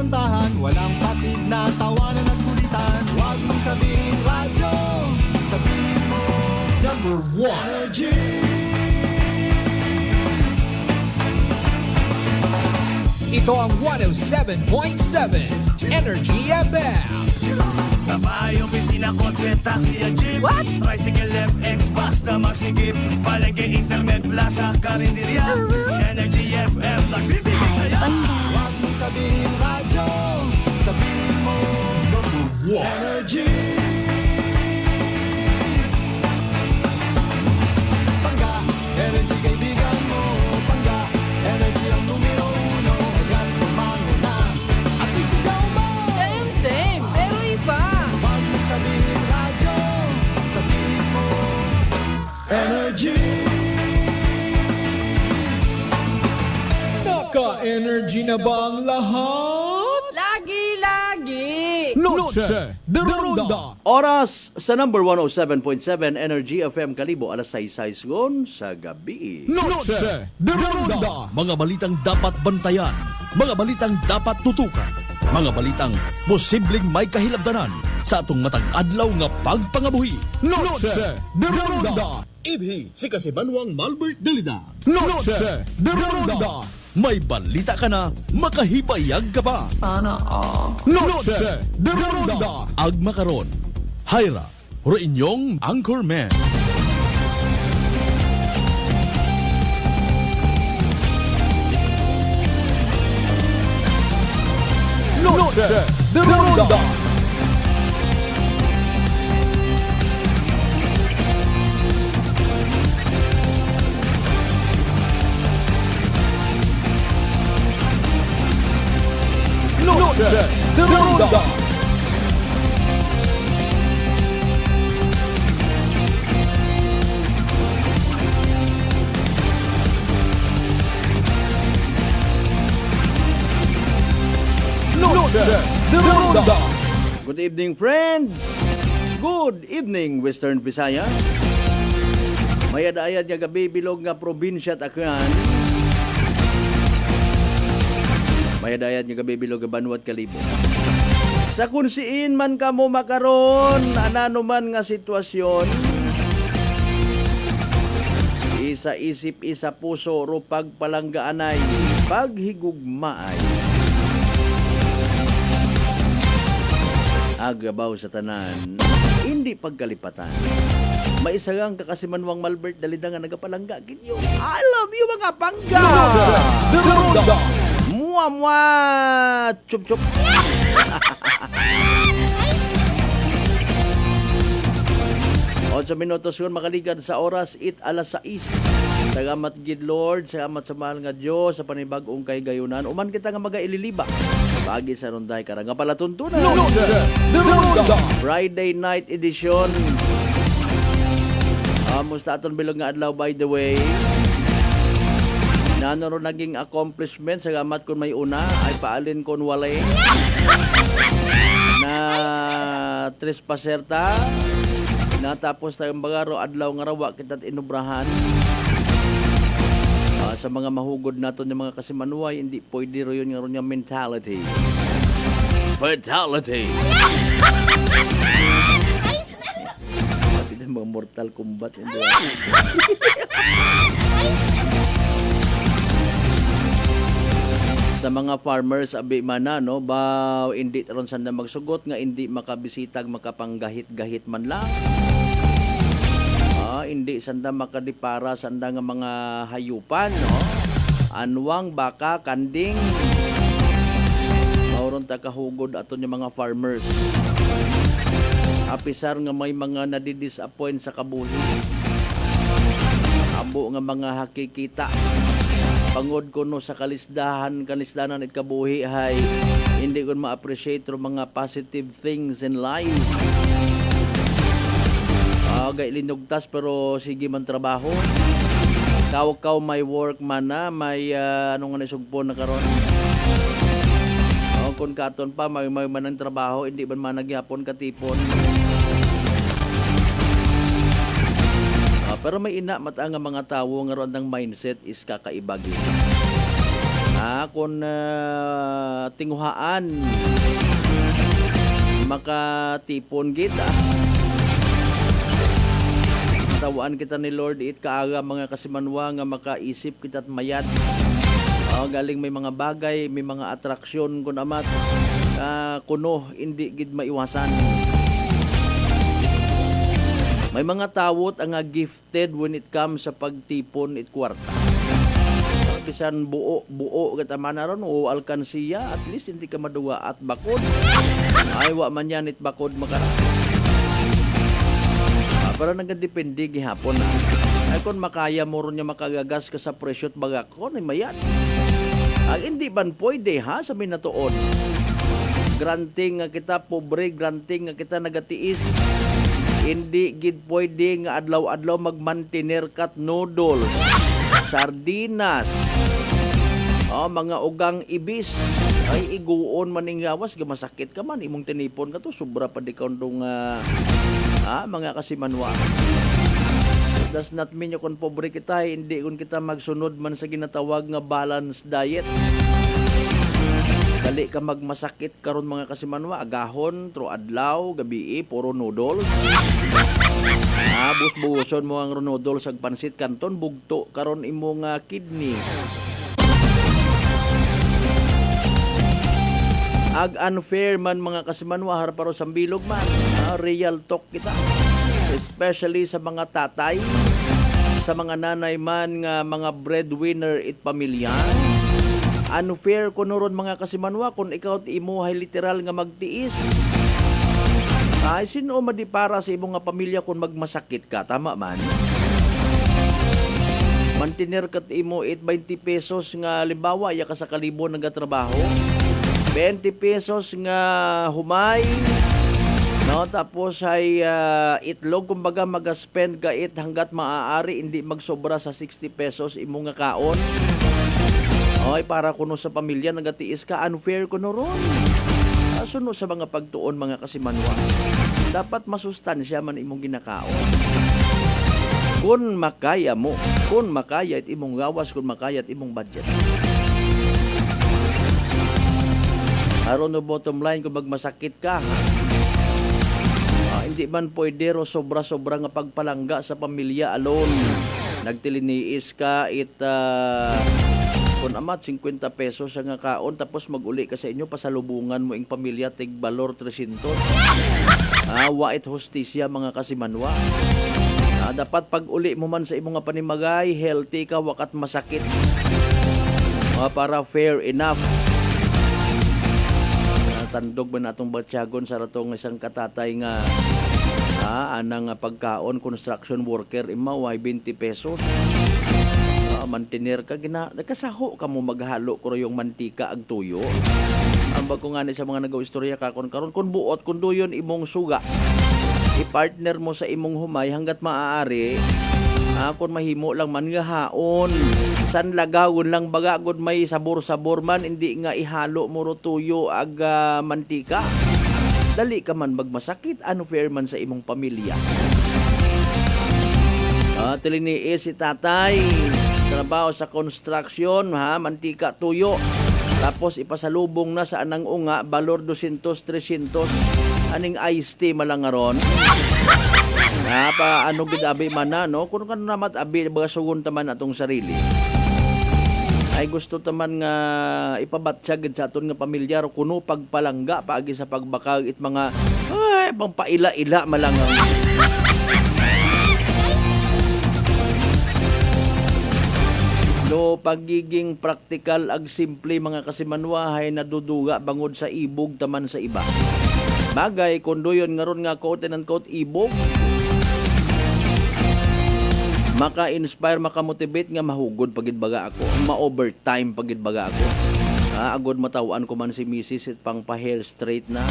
kantahan, walang patid na tawanan at kulitan. Huwag mong sabihin radyo, sabihin mo number 1 Energy. Ito ang 107.7 Energy FM. Sa bahay, opisina, kotse, taxi at jeep. What? Tricycle, FX, basta masigip. Palengke, internet, plaza, karinderya. Energy FM, nagbibigay saya. Huwag mong sabihin radyo, sabihin mo number 1 Energy. Pangga, energy kaibigan mo. Pangga, energy ang numero 1. Kaya tumango na at isigaw mo. Same, pero iba. Huwag mong sabihin radyo, sabihin mo energy. Naka-energy na ba ang lahat? Lagi. Noche de Ronda. Oras sa number 107.7 Energy FM Kalibo, alas 6 sa gabi. Noche de Ronda. Mga balitang dapat bantayan, mga balitang dapat tutukan, mga balitang posibleng may kahilabdanan sa atong matag adlaw nga pagpangabuhi. Noche de Ronda. Ibhi si Kasibanwang Malbert Dalida. Noche de Ronda. May balita ka na, makahibayag ka pa. Sana all. Noche de Ronda. Agma karon, Hyra, ro inyong Anchorman. Noche de Ronda. Noche de Ronda. Noche de Ronda. Good evening, friends! Good evening, Western Visayas. Mayad-ayad nga gabi bilog nga probinsya at Aklan. Mayad-ayad nga gabi bilog nga Banwat Kalibo. Sa kunsiin man ka mo makaron, anano man nga sitwasyon, isa isip, isa puso, ro pagpalanggaanay, paghigugmaay. Agabaw sa tanan, hindi pagkalipatan. Maisagang kakasimanwang Malbert Dalida nga nagapalangga kinyo. I love you mga pangga! De Ronda. Mua! Chup! 8 minutos yun makalikan sa oras, alas 6. Salamat gid Lord, salamat sa mahal nga Diyos sa panibagong kay gayunan. Uman kita nga magaililiba. Pagi sa ronday karang nga palatuntunan. Noche de Ronda. Friday night edition. Musta aton bilog nga adlaw by the way. Nano ro naging accomplishment, salamat kun may una ay paalin kon walay. Na trespaserta. Natapos tayong bagaro adlaw nga rawa kita't inubrahan. Sa mga mahugod naton ng mga kasimanuay, hindi pwede ro yun nga ron yung mentality. Fatality. Pati ng mga Mortal Kombat. Sa mga farmers abi man na, no, ba hindi ron sanda magsugot nga hindi makabisitag makapanggahit-gahit man lang. Hindi sanda makadipara sanda nga mga hayupan, no. Anwang, baka, kanding. Mauron ta kahugod aton yung mga farmers. Apisar nga may mga nadidisappoint sa kabuhi. Abo nga mga hakikita. Pangod ko no sa kalisdanan at kabuhi ay hindi ko ma-appreciate ro mga positive things in life. Gay linugtas pero sige man trabaho. Kaw may work man na, may ano nga nasugpo na karon. Kung katon pa may manang trabaho, hindi man nagyapon katipon. Pero may ina mata nga mga tawo nga ron ang mindset is kakaibagi. Kung tinguhaan makatipon kita. Tawaan kita ni Lord it kaaga mga kasimanwa nga makaisip kita at mayat. Galing may mga bagay, may mga atraksyon kun amat kuno hindi gid maiwasan. May mga tawot ang gifted when it comes sa pagtipon it kwarta. Bisan buo kita manaron o alkansiya, at least hindi ka maduwa at bakod. Ay wa man yan it bakod makara. Para nagadepende gihapon na. Ay kung makaya mo ron niya makagagas ka sa presyo't bagakon, ay mayan. Ang hindi ban pwede ha, sabi na tuon. Granting nga kita pobre, granting nga kita nagatiis. Hindi gid pwede nga adlaw-adlaw magmantener kat noodles, sardinas, mga ugang ibis. Ay iguon maning gawas, gamasakit ka man, imong tinipon ka to, sobra pa di kaundong mga kasimanwa. It does not mean kung pobre kita, hindi kung kita magsunod man sa ginatawag nga balanced diet. Dali ka magmasakit karon mga kasimanwa, agahon, tro adlaw, gabi, puro noodles. Bus-buson mo ang noodles ag pansit kanton, bugto karon imong kidney. Ag unfair man mga kasimanwa haraparo sa bilog man. Real talk kita. Especially sa mga tatay, sa mga nanay man nga mga breadwinner it pamilya. Unfair kuno ron mga kasimanwa kung ikaw imuhay literal nga magtiis. Ay sino madipara sa imong nga pamilya kung magmasakit ka, tama man? Mantiner kat imo 20 pesos nga limbawa ya ka sa kalibo nagatrabaho. 20 pesos nga humay, no, tapos ay itlog kumbaga mag-spend ka it hanggat maaari hindi magsobra sa 60 pesos imo nga kaon. Oy, para kuno sa pamilya nagatiis ka, unfair kuno ron. Suno sa mga pagtuon mga kasimanwa. Dapat masustansya man imong ginakaon. Kung makaya mo, kung makaya it imong gawas, kung makaya it imong budget. Aron no bottom line kung magmasakit ka, hindi man pwede ro sobra-sobra nga pagpalangga sa pamilya alone. Nagtiliniis ka kung amat 50 pesos ang nga kaon tapos maguli ka sa inyo pasalubungan mo ing pamilya tig balor 300. Wait hostisya mga kasimanwa. Dapat pag uli mo man sa imong nga panimagay, healthy ka, wakat masakit. Para fair enough. Tandog ba natong batyagon sa ratong isang katatay nga anang pagkaon construction worker imaway 20 pesos. Mantener ka nakasaho ka mo maghalo ko yung mantika ag tuyo. Ang bago nga ni sa mga nagaw-istorya ka karon kung buot kun duyon imong suga. I-partner mo sa imong humay hanggat maaari. Kung mahimo lang man nga haon, san lagawon lang baga gud may sabor-sabor man, hindi nga ihalo mo ro tuyo ag mantika. Dali ka man magmasakit, unfair man sa imong pamilya. Tiliniis si tatay, trabaho sa construction, mantika tuyo. Tapos ipasalubong na sa anang unga, balor 200, 300. Aning iced tea malangaron. Ano gid abi man na, no? Kung kano namat abi baga sugon taman atong sarili. Ay gusto taman nga ipabatsyag sa aton nga pamilyar kuno pagpalangga paagi sa pagbakag it mga pang paila-ila malangang. Pagiging praktikal ag simple mga kasimanwa hay naduduga bangod sa ibog taman sa iba. Bagay kung doyon nga ron nga quote and unquote ibog, maka-inspire, maka-motivate nga mahugod pagid baga ako, ma-overtime pagid baga ako. Agod matawan ko man si Mrs. pang pa-hair straight na.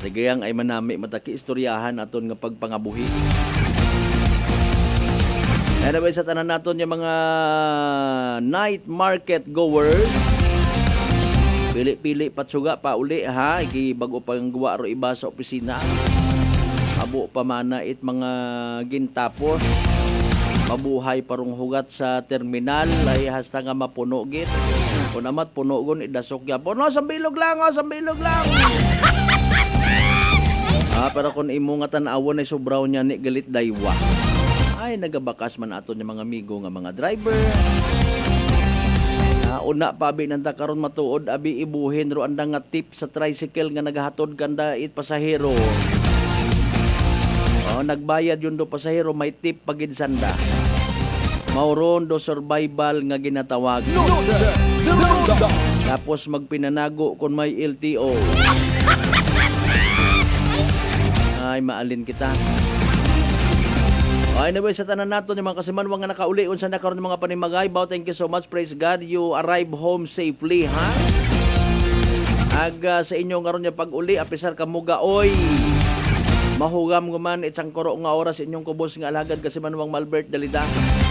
Sige ang ay manami mataki istoryahan aton nga pagpangabuhi. Anyway, sa tanan naton yung mga night market goers, pili-pili patsuga pa uli ha, iki bago pang gawa ro iba sa opisina. abo pamana it mga gintapos mabuhay parong hugat sa terminal ay hasta nga mapuno git kun amat puno gon idasok gyapon no sa bilog lang. Pero kung imo nga tan-awon ay sobraw niya ni galit daywa ay nagabakas man aton yung mga amigo nga mga driver. Una pabi nanda karon matuod abi ibuhin ro anda nga tip sa tricycle nga nagahatod kanda it pasahero. Nagbayad yun do pasahero may tip pagid sanda. Mauron do survival nga ginatawag. Tapos magpinanago kung may LTO. Ay maalin kita. Anyway, sa tanan nato yung mga kasimanwang nga nakauli unsa na karon mga panimagay. Bow, thank you so much. Praise God. You arrive home safely, ha? Aga sa inyo nga ron yung pag-uli, apisar kamuga, oy. Mahugam guman itsang koro nga oras inyong kubos nga alagad kasimanwang Malbert Dalida.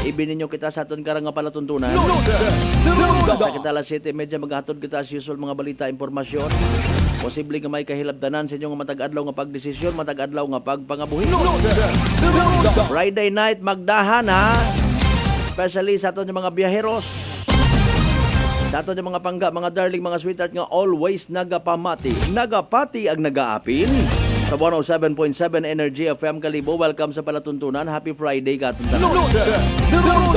Ibinin nyo kita sa aton karang nga palatuntunan. Sa kita alas 7:30 maghatod kita as usual mga balita, impormasyon. Posible nga may kahilabdanan sa inyong matag-adlaw nga pagdesisyon, matag-adlaw nga pagpangabuhi. Friday night magdahan, ha? Especially sa aton yung mga biyaheros. Sa aton yung mga pangga, mga darling, mga sweetheart nga always nagapamati. Nagapati ang nagaapin. Sa 107.7 Energy FM Kalibo, welcome sa palatuntunan. Happy Friday katuntanan.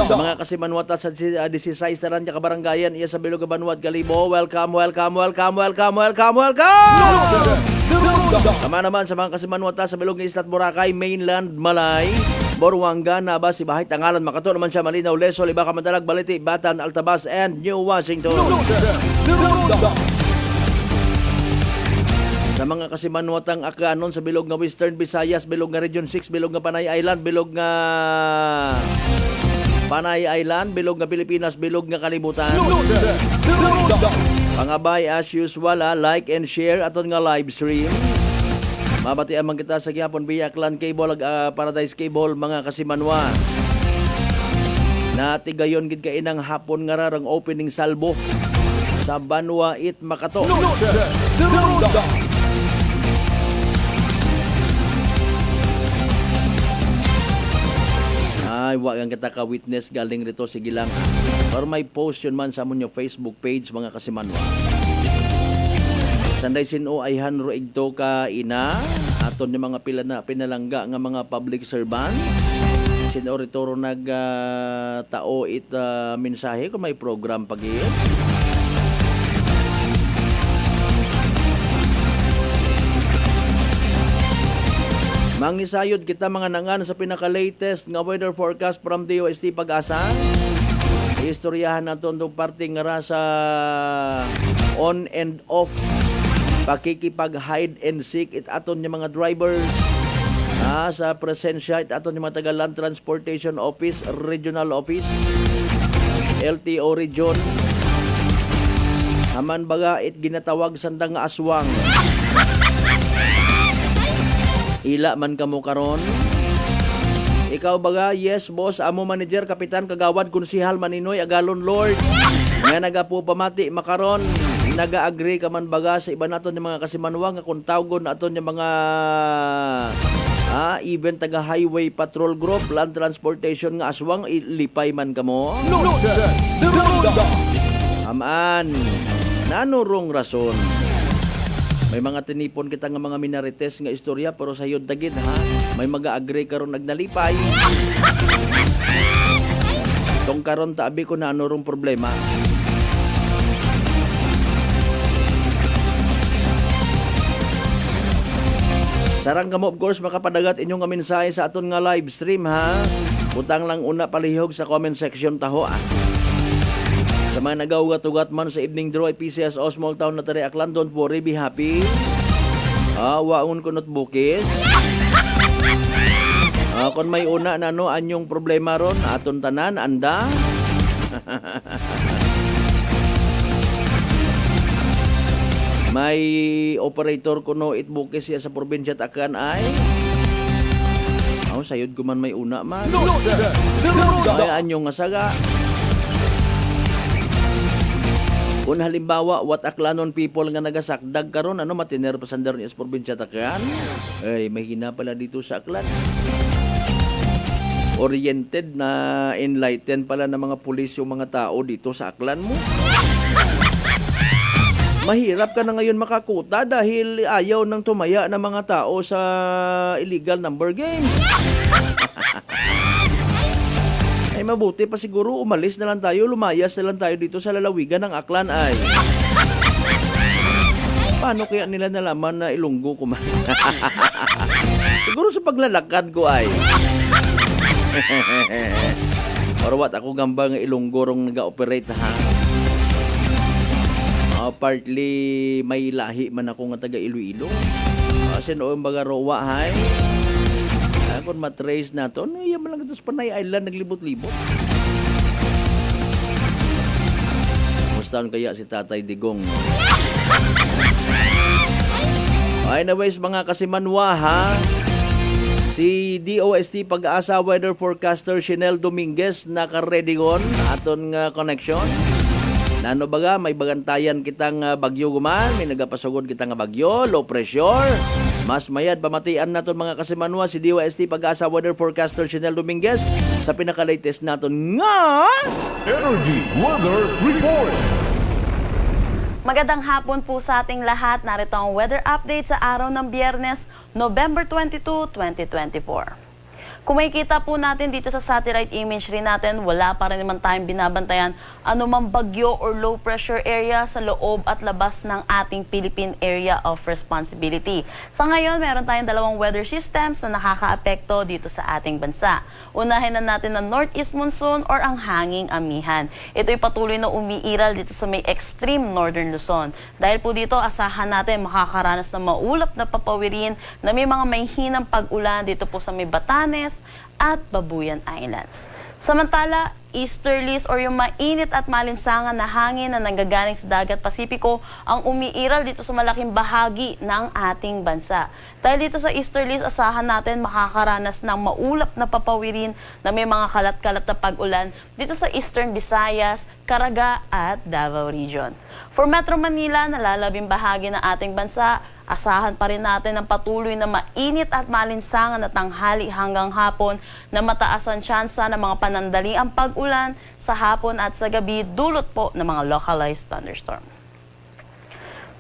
Sa mga kasimanwata sa 16 taran niya kabaranggayan, iya sa Bilog Banwat Kalibo, welcome. Tama naman sa mga kasimanwata sa Bilog ng Islat Boracay, Mainland, Malay, Boruanga, Naba, Sibahay, Tangalan, Makato naman siya, Malinaw, Lesol, Ibaca, Madalag, Baliti, Batan, Altabas, and New Washington. Sa mga kasimanwatang akanon sa bilog nga Western Visayas, bilog nga Region 6, bilog nga Panay Island, bilog nga Panay Island, bilog nga Pilipinas, bilog nga Kalibutan. Pangabay as usual, like and share aton nga live stream. Mabatian man kita sa gihapon via Clan Cable, Paradise Cable, mga kasimanwa. Natigayon gid kay inang hapon nga rarang opening salbo sa Banwa It Makato. Ay, wag ang kita ka-witness galing rito, sige lang. Or may post yun man sa amon yung Facebook page, mga kasimanwa. Sanday sino ay hanro igto ka ina, aton yung mga pinalangga nga mga public servant. Sino rito tao it mensahe kung may program pag-iit. Mangisayod kita mga nangan sa pinaka-latest nga weather forecast from DOST Pag-asa. Istoryahan natin itong parte nga sa on and off pakikipag-hide and seek it aton yung mga drivers sa presensya it aton yung mga taga-Land Transportation Office, Regional Office, LTO Region. Haman baga it ginatawag sandang nga aswang. Ila man kamo karon. Ikaw baga, yes boss, amo manager, kapitan, kagawad, konsihal, maninoy, agalon lord. Nga nagapo pamati makaron. Naga-agree ka man baga sa iba naton yung mga kasimanwa nga kung tawgon naton yung mga even taga highway patrol group, land transportation nga aswang, ilipay man kamo. Aman, nanurong rason. May mga tinipon kita nga mga minarites nga istorya pero sa yun dagid, ha. May mag-agree karon nagnalipay. Tong karon tabi ko na ano rong problema. Sarang kamo of course makapadagat inyong mensahe sa aton nga live stream, ha. Butang lang una palihog sa comment section taho, Sa mga nagaugat-ugat man sa evening draw ay PCSO Small Town na Tari Aklan, don't worry, be happy. Waon kunot bukis. Kung may una na anyong problema ron, aton tanan, anda. May operator kuno it bukis siya sa probinsya Takan ay. Sayod ko man may una man. May anyong nga saga. Kung halimbawa, what aklanon people nga nagasakdag karon ano matiner pa sandar ni probinsya takyan. Ay, mahina pala dito sa Aklan. Oriented na enlightened pala ng mga pulis yung mga tao dito sa Aklan mo. Mahirap ka na ngayon makakuta dahil ayaw nang tumaya ng mga tao sa illegal number game. Ay mabuti pa siguro umalis na lang tayo, lumayas na lang tayo dito sa lalawigan ng Aklan ay. Paano kaya nila nalaman na Ilonggo ko man? Siguro sa paglalakad ko ay. Parawat ako gamba nga Ilonggo rong nag-operate ha. Partly may lahi man ako nga taga Iloilo. Kasi noong baga rowa hay. Kung matrace na to, ano yan lang ito sa Panay Island naglibot-libot. Kumustahan kaya si Tatay Digong? Anyways mga kasimanwa ha. Si DOST Pag-asa Weather Forecaster Shinel Dominguez naka-ready gon aton nga connection. Nano baga, may bagantayan kitang bagyo guman, may nagapasugod kitang bagyo, low pressure. Mas mayad pamatian naton mga kasimanwa si DOST Pag-asa Weather Forecaster Shinel Dominguez sa pinaka-latest naton nga Energy Weather Report. Magandang hapon po sa ating lahat. Narito ang weather update sa araw ng Biyernes, November 22, 2024. Kung makikita po natin dito sa satellite imagery natin, wala pa rin naman tayong binabantayan anumang bagyo or low pressure area sa loob at labas ng ating Philippine Area of Responsibility. Sa ngayon, meron tayong dalawang weather systems na nakakaapekto dito sa ating bansa. Unahin na natin ang northeast monsoon or ang hanging amihan. Ito'y patuloy na umiiral dito sa may extreme northern Luzon. Dahil po dito, asahan natin makakaranas ng maulap na papawirin na may mga mahihinang pag-ulan dito po sa may Batanes at Babuyan Islands. Samantala, easterlies or yung mainit at malinsangan na hangin na nanggagaling sa dagat Pasipiko ang umiiral dito sa malaking bahagi ng ating bansa. Dahil dito sa easterlies, asahan natin makakaranas ng maulap na papawirin na may mga kalat-kalat na pag-ulan dito sa Eastern Visayas, Caraga at Davao Region. For Metro Manila, nalalabing bahagi ng ating bansa, asahan pa rin natin ang patuloy na mainit at malinsangan na tanghali hanggang hapon na mataas ang tsansa ng mga panandaliang pag-ulan sa hapon at sa gabi dulot po ng mga localized thunderstorm.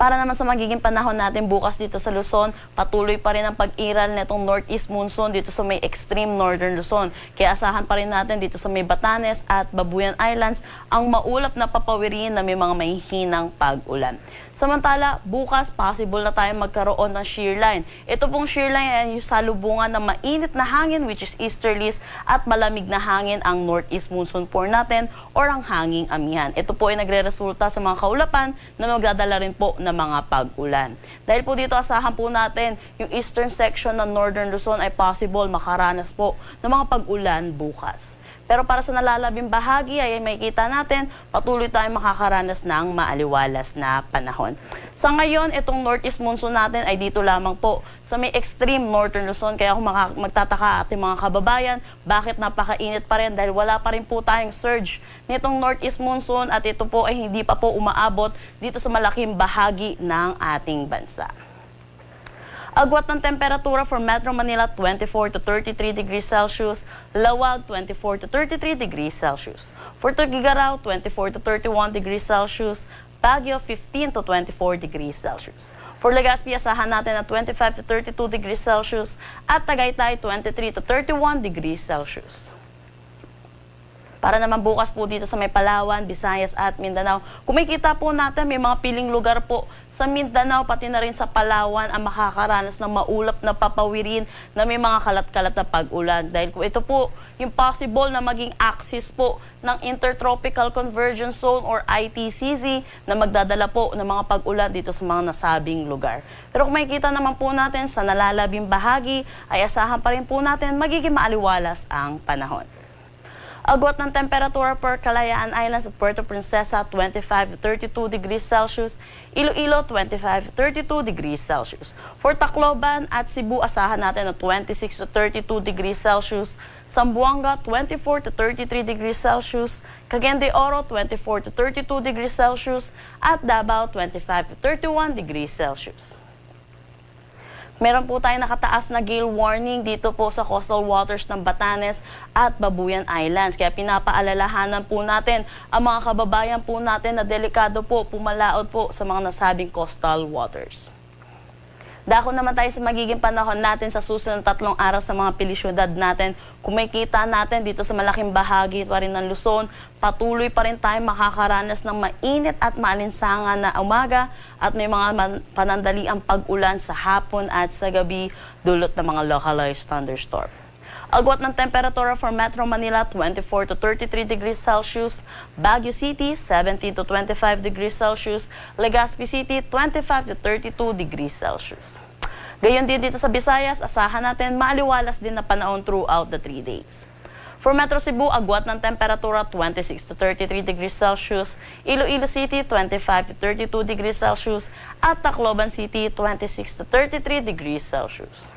Para naman sa magiging panahon natin bukas dito sa Luzon, patuloy pa rin ang pag-iral nitong northeast monsoon dito sa may extreme northern Luzon. Kaya asahan pa rin natin dito sa may Batanes at Babuyan Islands ang maulap na papawirin na may mga mahihinang pag-ulan. Samantala, bukas possible na tayo magkaroon ng shear line. Ito pong shear line ay yung salubungan ng mainit na hangin which is easterlies at malamig na hangin ang northeast monsoon pour natin or ang hanging amihan. Ito po ay nagre-resulta sa mga kaulapan na magdadala rin po ng mga pag-ulan. Dahil po dito asahan po natin yung eastern section ng northern Luzon ay possible makaranas po ng mga pag-ulan bukas. Pero para sa nalalabing bahagi ay makikita natin patuloy tayong makakaranas ng maaliwalas na panahon. Sa ngayon, itong northeast monsoon natin ay dito lamang po sa may extreme northern Luzon. Kaya kung magtataka ating mga kababayan, bakit napakainit pa rin dahil wala pa rin po tayong surge nitong northeast monsoon at ito po ay hindi pa po umaabot dito sa malaking bahagi ng ating bansa. Agwat ng temperatura for Metro Manila 24 to 33 degrees Celsius, Lawag 24 to 33 degrees Celsius. For Tuguegarao 24 to 31 degrees Celsius, Baguio 15 to 24 degrees Celsius. For Legazpi, asahan natin na 25 to 32 degrees Celsius at Tagaytay 23 to 31 degrees Celsius. Para naman bukas po dito sa may Palawan, Visayas at Mindanao, kung makikita po natin may mga piling lugar po sa Mindanao pati na rin sa Palawan ang makakaranas ng maulap na papawirin na may mga kalat-kalat na pag-ulan. Dahil kung ito po yung possible na maging axis po ng Intertropical Convergence Zone or ITCZ na magdadala po ng mga pag-ulan dito sa mga nasabing lugar. Pero kung makikita naman po natin sa nalalabing bahagi ay asahan pa rin po natin magiging maaliwalas ang panahon. Agwat ng temperatura for Kalayaan Islands at Puerto Princesa 25 to 32 degrees Celsius, Iloilo 25 to 32 degrees Celsius. For Tacloban at Cebu, asahan natin na 26 to 32 degrees Celsius, Zamboanga 24 to 33 degrees Celsius, Cagayan de Oro 24 to 32 degrees Celsius, at Davao 25 to 31 degrees Celsius. Meron po tayong nakataas na gale warning dito po sa coastal waters ng Batanes at Babuyan Islands. Kaya pinapaalalahanan po natin ang mga kababayan po natin na delikado po pumalaot po sa mga nasabing coastal waters. Dako naman tayo sa magiging panahon natin sa susunod 3 araw sa mga pilisyudad natin. Kumikita natin dito sa malaking bahagi pa rin ng Luzon, patuloy pa rin tayo makakaranas ng mainit at maalinsangan na umaga at may mga panandaliang pag-ulan sa hapon at sa gabi dulot ng mga localized thunderstorm. Agwat ng temperatura for Metro Manila 24 to 33 degrees Celsius, Baguio City 17 to 25 degrees Celsius, Legazpi City 25 to 32 degrees Celsius. Gayon din dito sa Visayas, asahan natin maaliwalas din na panahon throughout the 3 days. For Metro Cebu, agwat ng temperatura 26 to 33 degrees Celsius, Iloilo City 25 to 32 degrees Celsius, at Tacloban City 26 to 33 degrees Celsius.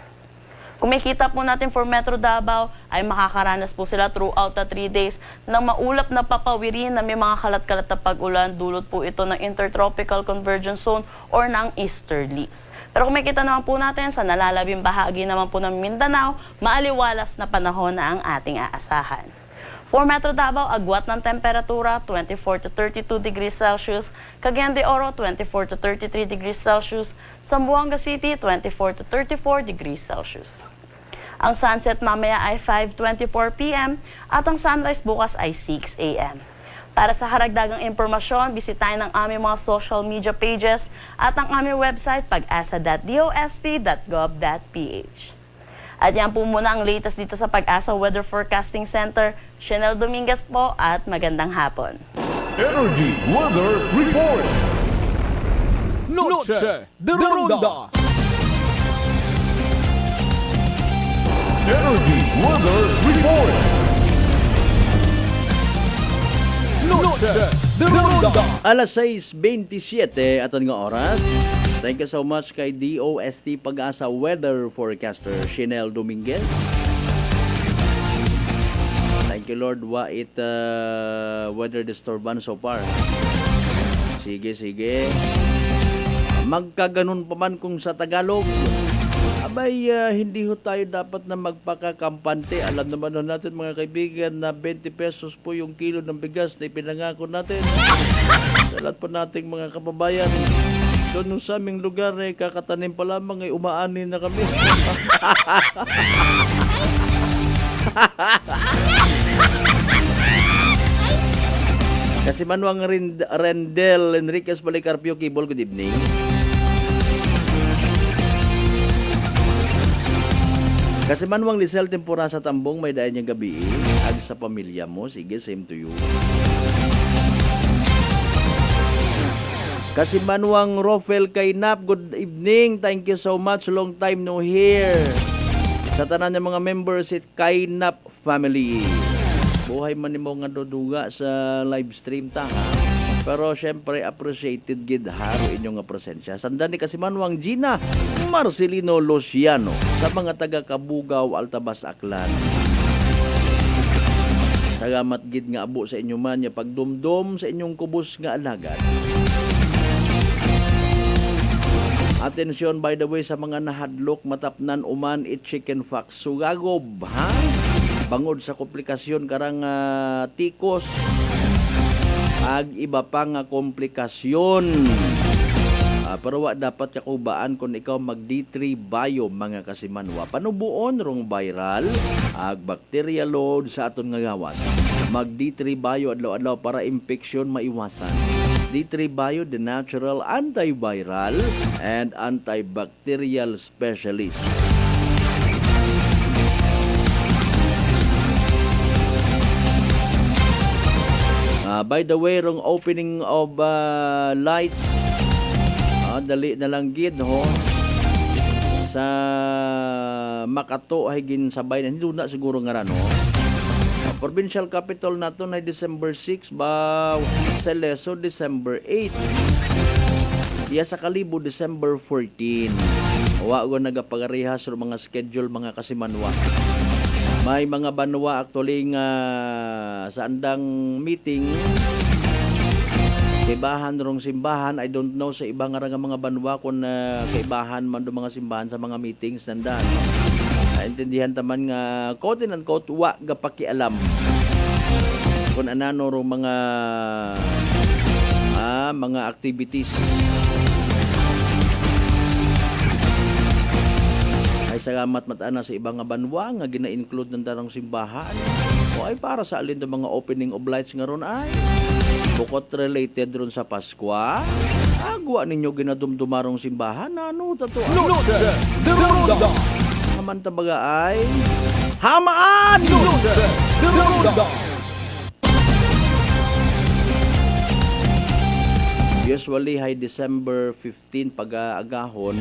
Kumikita po natin for Metro Davao ay makakaranas po sila throughout the 3 days ng maulap na papawirin na may mga kalat-kalat na pag-ulan. Dulot po ito ng Intertropical Convergence Zone or ng easterlies. Pero kumikita naman po natin sa nalalabing bahagi naman po ng Mindanao, maaliwalas na panahon na ang ating aasahan. For Metro Davao, agwat ng temperatura 24 to 32 degrees Celsius, Cagayan de Oro 24 to 33 degrees Celsius, Zamboanga City 24 to 34 degrees Celsius. Ang sunset mamaya ay 5:24 p.m. at ang sunrise bukas ay 6 a.m. Para sa haragdagang impormasyon, bisitahin ang aming mga social media pages at ang aming website pag-asa.dost.gov.ph. At yan po muna ang latest dito sa Pag-asa Weather Forecasting Center. Chanel Dominguez po at magandang hapon. Energy Weather Report. Noche de Ronda. Energy Weather Report. Noche de Ronda. Alas 6:27 aton nga oras. Thank you so much kay DOST Pag-asa Weather Forecaster Chanel Dominguez. Thank you Lord, wait weather disturbance so far. Sige. Magkaganon pa man kung sa Tagalog. Abay, hindi ho tayo dapat na magpakakampante. Alam naman ho natin mga kaibigan na 20 pesos po yung kilo ng bigas na ipinangako natin. Sa lahat po nating mga kababayan. Doon sa aming lugar ay kakatanim pa lamang ay umaani na kami. Kasi Manuang Rendel Enriquez Balicarpio Kibol, good evening. Kasi Manuang Lisel Tempura sa Tambong, may dahil niyang gabi. Ag sa pamilya mo, sige, same to you. Kasi Manuang Rofel Kainap, good evening. Thank you so much. Long time no hear. Sa tanan ng mga members at Kainap family. Buhay man mo nga duduga sa live stream ta ha. Pero syempre appreciated gid haro inyong nga presensya. Sandan ni kasi Manuang Gina Marcelino Luciano sa mga taga Kabugaw, Altabas, Aklan. Salamat gid nga abo sa inyo man ya pagdumdum sa inyong kubos nga alagad. Atensyon by the way sa mga nahadlok matapnan uman it chicken fox sugagob ha. Bangod sa komplikasyon karang tikos ag iba pa nga komplikasyon. Pero wa dapat yakubaan kung ikaw mag D3 bio mga kasimanwa. Panubuon rong viral ag bacterial load sa aton nga gawas. Mag D3 bio adlaw-adlaw para infection maiwasan. D3 Bio, the natural antiviral and antibacterial specialist. By the way, rong opening of lights, dali na lang gid ho sa Makato ay ginsabay na hindi na siguro nga rano. Provincial capital nato na December 6 ba sa Leso December 8. Iya sa Kalibo December 14. Wa go nagapagarehas sa mga schedule mga kasimanwa. May mga banwa actually nga sa andang meeting kaibahan rong simbahan. I don't know sa ibang nga mga banwa kung kaibahan man do mga simbahan sa mga meetings nandan. Naintindihan taman nga quote and quote wa gapakialam kung anano rong mga activities. Ay salamat matana sa ibang nga banwa nga gina-include ng tarong simbahan. O ay para sa alin do mga opening of lights nga ron ay bukod related ron sa Pasko. Agwa ninyo ginadumdumarong simbahan ano tato. Haman tabaga ay hamaan. Usually hay December 15 pag-agahon.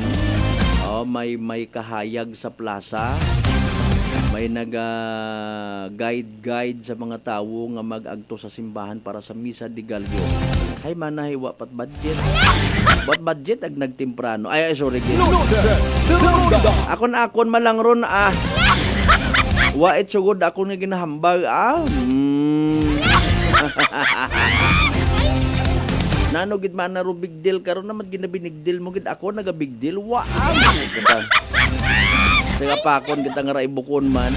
May kahayag sa plaza. May guide sa mga tawo nga mag-agto sa simbahan para sa Misa de Gallo. Hay manahay wa pat budget. What budget ag nagtemprano. Ay sorry. Akon malang ron wa it sugod ako nga ginahambag Nano gid man na ro big deal karon naman ginabig deal mo gid ako naga big deal wa Sige pakon kita nga ra ibukon man.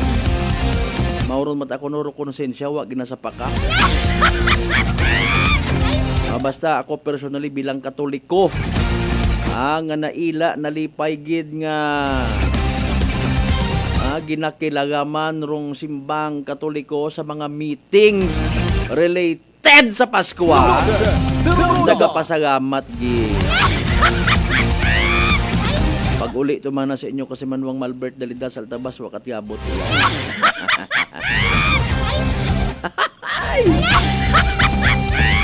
Mauron mat ako nuro konsensya wa ginasapaka. Basta ako personally bilang Katoliko nga naila nalipay gid nga ginakilagaman rong simbang Katoliko sa mga meetings related sa Pasko. Nagapasalamat gid. Pag uli tumana sa inyo kasi Manwang Malbert Dalida Saltabas wakat yabot.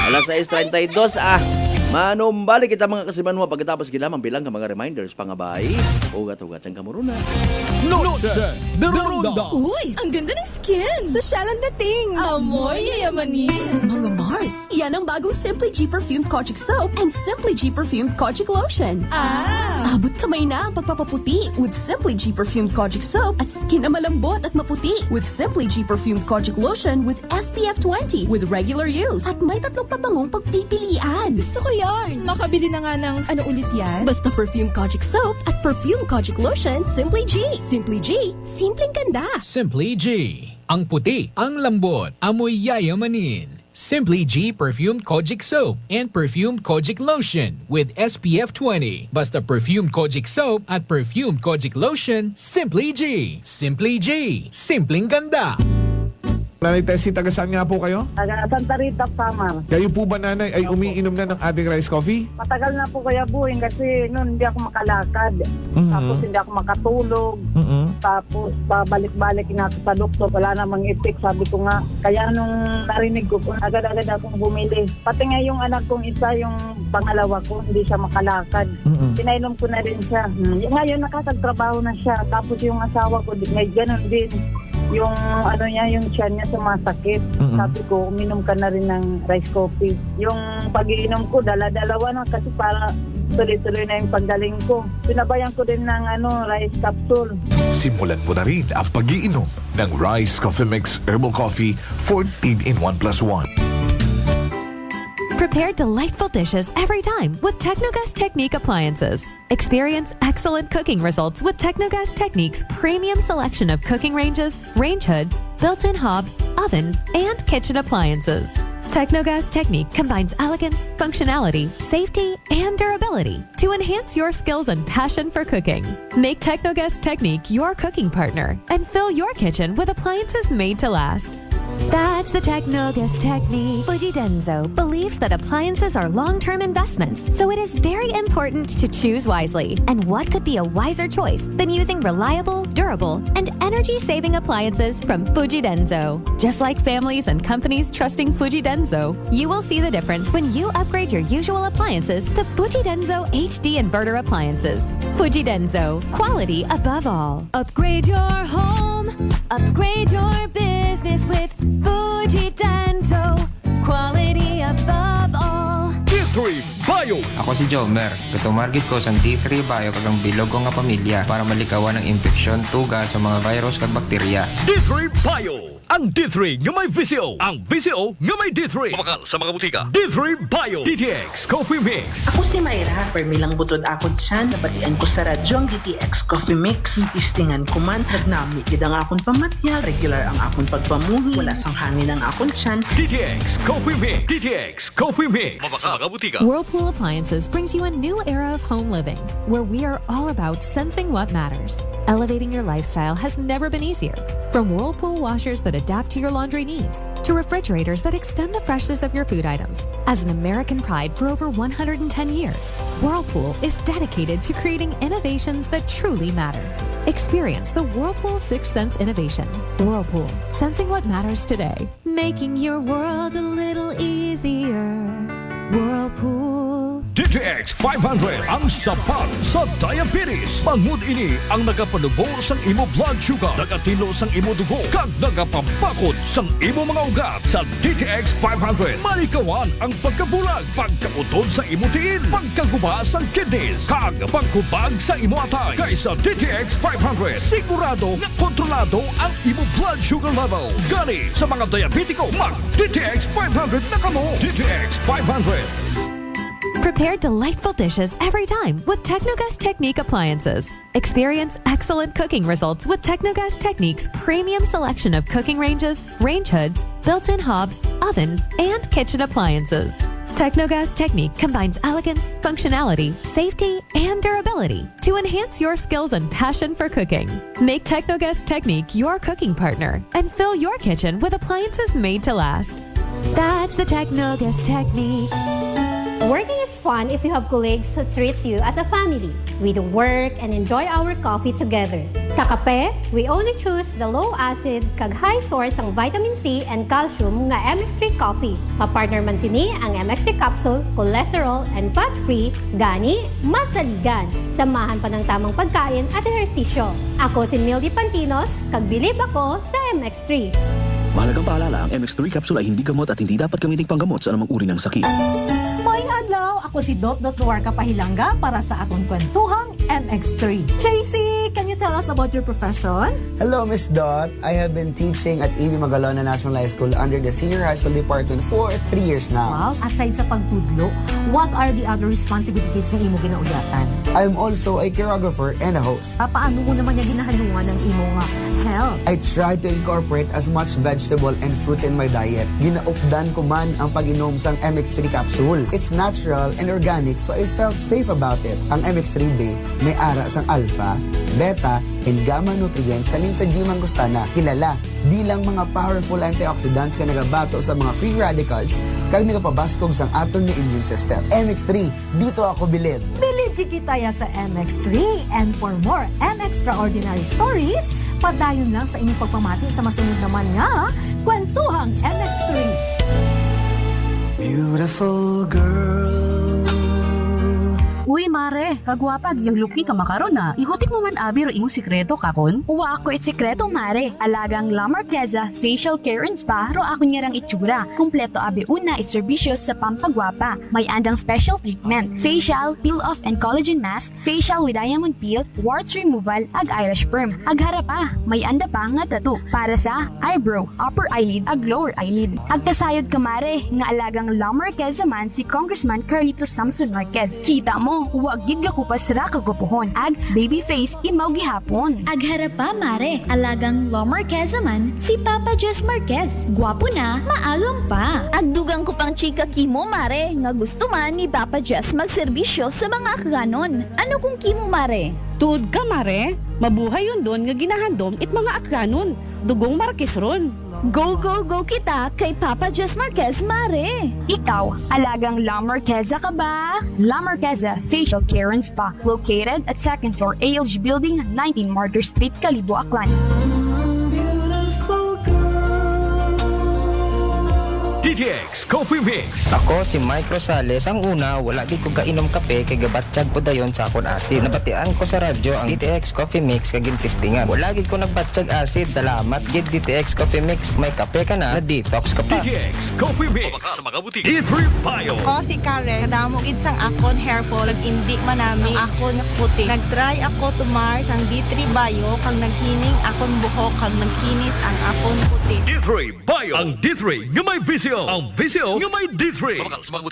Alas 6:32 manumbalik kita mga kasimanwa pagkatapos ginamang bilang ka mga reminders pangabay. Ugat-ugat ang kamuruna. Uy, ang ganda ng skin! Sosyal ang dating! Amoy yayamanin. Mga Mars, yan ang bagong Simply G Perfumed Kojic Soap and Simply G Perfumed Kojic Lotion. Abot kamay na ang pagpapaputi with Simply G Perfumed Kojic Soap at skin na malambot at maputi with Simply G Perfumed Kojic Lotion with SPF 20 with regular use. At may 3 pabangong pagpipilian. Gusto ko yarn! Makabili na nga ng ano ulit yan? Basta Perfumed Kojic Soap at Perfumed Kojic Lotion, Simply G. Simply G, simpleng ganda. Simply G. Ang puti, ang lambot, amoy yayamanin. Simply G Perfumed Kojic Soap and Perfumed Kojic Lotion with SPF 20. Basta Perfumed Kojic Soap at Perfumed Kojic Lotion, Simply G. Simply G. Simpleng ganda. Nanay Tessie, taga saan nga po kayo? Taga Santa Rita, Samar. Kayo po ba, nanay, ay umiinom na ng ating rice coffee? Matagal na po kaya buhin kasi noon hindi ako makalakad. Tapos hindi ako makatulog. Tapos pabalik-balik na ako sa doktor. Wala namang effect. Sabi ko nga, kaya nung narinig ko, agad-agad akong bumili. Pati nga yung anak kong isa, yung pangalawa ko, hindi siya makalakad. Pinainom ko na rin siya. Ngayon nakakagtrabaho na siya. Tapos yung asawa ko, may ganun din. Yung ano niya, yung tiyan niya sumasakit. Sabi ko, uminom ka na rin ng rice coffee. Yung pag-iinom ko, dala-dalawa na kasi para tuloy-tuloy na yung paggaling ko. Pinabayan ko din ng rice capsule. Simulan mo na rin ang pag-iinom ng Rice Coffee Mix Herbal Coffee 14 in 1 plus 1. Prepare delightful dishes every time with Technogas Technique appliances. Experience excellent cooking results with Technogas Technique's premium selection of cooking ranges, range hoods, built-in hobs, ovens, and kitchen appliances. Technogas Technique combines elegance, functionality, safety, and durability to enhance your skills and passion for cooking. Make Technogas Technique your cooking partner and fill your kitchen with appliances made to last. That's the Technogas Technique. Fuji Denso believes that appliances are long-term investments, so it is very important to choose wisely. And what could be a wiser choice than using reliable, durable, and energy-saving appliances from Fuji Denso? Just like families and companies trusting Fuji Denso, you will see the difference when you upgrade your usual appliances to Fuji Denso HD inverter appliances. Fuji Denso, quality above all. Upgrade your home, upgrade your business with Fuji Denso, quality above all. Victory Bio Ako si Jomer. Katumargit ko sa D3 Bio kagang bilog ko nga pamilya para malikawan ng infeksyon tuga sa mga virus kag bakterya. D3 Bio. Ang D3 nga may VCO. Ang VCO nga may D3. Mabakal sa mga butika. D3 Bio. DTX Coffee Mix. Ako si Mayra. Permilang butod ako dyan. Nabatian ko sa radyo ang DTX Coffee Mix. Istingan ko man. Nagnami gid ang akong pamatyal. Regular ang akong pagpamuhi. Wala sang hangin ang akong tiyan. DTX Coffee Mix. DTX Coffee Mix. Mabakal sa mga butika. Whirlpool Appliances brings you a new era of home living, where we are all about sensing what matters. Elevating your lifestyle has never been easier. From Whirlpool washers that adapt to your laundry needs, to refrigerators that extend the freshness of your food items. As an American pride for over 110 years, Whirlpool is dedicated to creating innovations that truly matter. Experience the Whirlpool Sixth Sense innovation. Whirlpool, sensing what matters today. Making your world a little easier. Whirlpool. DTX 500 ang sapat sa diabetes. Bangod ini ang nagapanubo sang imo blood sugar, nagatino sang imo dugo, kag nagapapakod sang imo mga ugat. Sa DTX 500, malikawan ang pagkabulag, pagkautod sa imo tiil, pagkaguba sang kidneys, kag pagkubag sa imo atay. Kaysa DTX 500, sigurado nga kontrolado ang imo blood sugar level. Gani sa mga diabetiko, mag DTX 500 na kamo. DTX 500. Prepare delightful dishes every time with Technogas Technique appliances. Experience excellent cooking results with Technogas Technique's premium selection of cooking ranges, range hoods, built-in hobs, ovens, and kitchen appliances. Technogas Technique combines elegance, functionality, safety, and durability to enhance your skills and passion for cooking. Make Technogas Technique your cooking partner and fill your kitchen with appliances made to last. That's the Technogas Technique. Working is fun if you have colleagues who treats you as a family. We do work and enjoy our coffee together. Sa kape, we only choose the low-acid kag high source ang vitamin C and calcium nga MX3 coffee. Papartner man sini ang MX3 capsule, cholesterol, and fat-free, gani, masaligan. Samahan pa ng tamang pagkain at ehersisyo. Ako si Mildy Pantinos, kag bilib ako sa MX3. Mahalagang paalala, ang MX3 capsule ay hindi gamot at hindi dapat gamiting panggamot sa anumang uri ng sakit. May adlaw, ako si Dot Luarca Pahilanga para sa atong kwentuhang MX3. JC, can you tell us about your profession? Hello, Miss Dot. I have been teaching at A.B. Magalona National High School under the Senior High School Department for 3 years now. Wow, aside sa pagtudlo, what are the other responsibilities ng imo ginauyatan? I'm also a choreographer and a host. Paano mo naman niya ginahalungan ng imo nga health? I try to incorporate as much vegetable and fruits in my diet. Ginaupdan ko man ang pag-inom sang MX3 capsule. It's natural and organic, so I felt safe about it. Ang MX3B may ara sang alpha, beta, and gamma nutrients sa linsa-G mangustana. Kilala bilang mga powerful antioxidants ka nagabato sa mga free radicals kag nagapabaskog sang aton nga immune system. MX3, dito ako bilib. Bilib kikitaya sa MX3, and for more MXtraordinary stories, padayon lang sa inyong pagpamati sa masunod naman nga Kwentuhang MX3. Beautiful girl. Uy, mare, kagwapag, yung luki ka makaroon na. Ihutik mo man abi ro imong sikreto kakon. Wa ako sikreto, mare. Alagang La Marqueza Facial Care and Spa ro ako niyarang itsura. Kumpleto abi una iserbisyo sa pampagwapa. May andang special treatment, facial, peel-off and collagen mask, facial with diamond peel, warts removal, ag eyelash perm. Ag harapa, may anda pa nga tattoo para sa eyebrow, upper eyelid, ag lower eyelid. Ag kasayod ka, mare, nga alagang La Marqueza man si Congressman Carlito Samson Marquez. Kita mo, huwag gid ka kupas ra kagupuhon. Ag baby face imaw gihapon. Ag harapa, mare, alagang La Marqueza man si Papa Jess Marquez. Gwapo na, maagam pa. Ag dugang ko pang chika kimo, mare, nga gusto man ni Papa Jess magserbisyo sa mga akganon. Ano kung kimo, mare? Tuod ka, mare. Mabuhay yun doon nga ginahandom it mga akganon. Dugong Marquez ron. Go, go, go kita kay Papa Jess Marquez, mare. Ikaw, alagang La Marqueza ka ba? La Marqueza Facial Care and Spa, located at 2nd floor ALG Building, 19 Martyr Street, Kalibo, Aklan. DTX Coffee Mix. Ako si Mike Rosales. Ang una, wala di ko kainom kape kay gabatsyag ko dayon sa akon asid. Nabatian ko sa radyo ang DTX Coffee Mix kagin testingan. Wala gid ko nagbatsyag asid. Salamat gid DTX Coffee Mix. May kape ka na detox ka pa. DTX Coffee Mix. Sa mga butik. D3 Bio. Ako si Karen, kadamo gid sang akon hair fall, nag-indi man nami akon puti. Nag-try ako tumar sang D3 Bio kag naghining akon buhok kag nagkinis ang akon puti. D3 Bio. Ang D3 nga may visio. Ang visio nga may D3.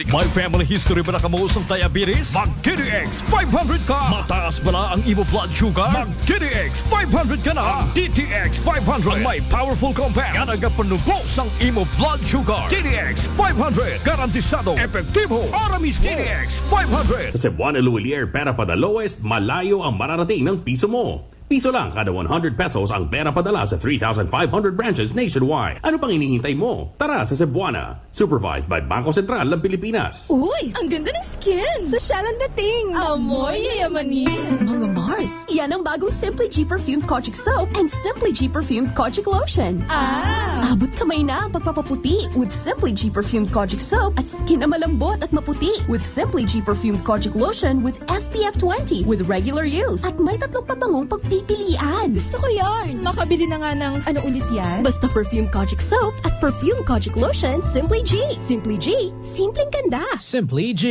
May family history ba na kamuos ng diabetes? Mag DTX 500 ka. Mataas ba na ang imo blood sugar? Mag DTX 500 ka na. DTX 500 ang may powerful compound nga nagapanubos ang imo blood sugar. DTX 500 garantisado, epektibo, ara mismo. DTX 500. Sa Cebuana Luwilier, pera pa the lowest, malayo ang mararating ng piso mo. Piso lang kada 100 pesos ang pera padala sa 3,500 branches nationwide. Ano pang hinihintay mo? Tara sa Cebuana. Supervised by Bangko Sentral ng Pilipinas. Uy, ang ganda ng skin! Sosyal ang dating! Amoy yayamanin! Mga Mars, yan ang bagong Simply G Perfumed Kojic Soap and Simply G Perfumed Kojic Lotion. Abot kamay na ang pagpapaputi with Simply G Perfumed Kojic Soap at skin na malambot at maputi with Simply G Perfumed Kojic Lotion with SPF 20 with regular use. At may tatlong pabangong pagpipilian. Gusto ko yarn! Makabili na nga ng ano ulit yan? Basta Perfume Kojic Soap at Perfume Kojic Lotion, Simply G. Simply G, simpleng ganda. Simply G.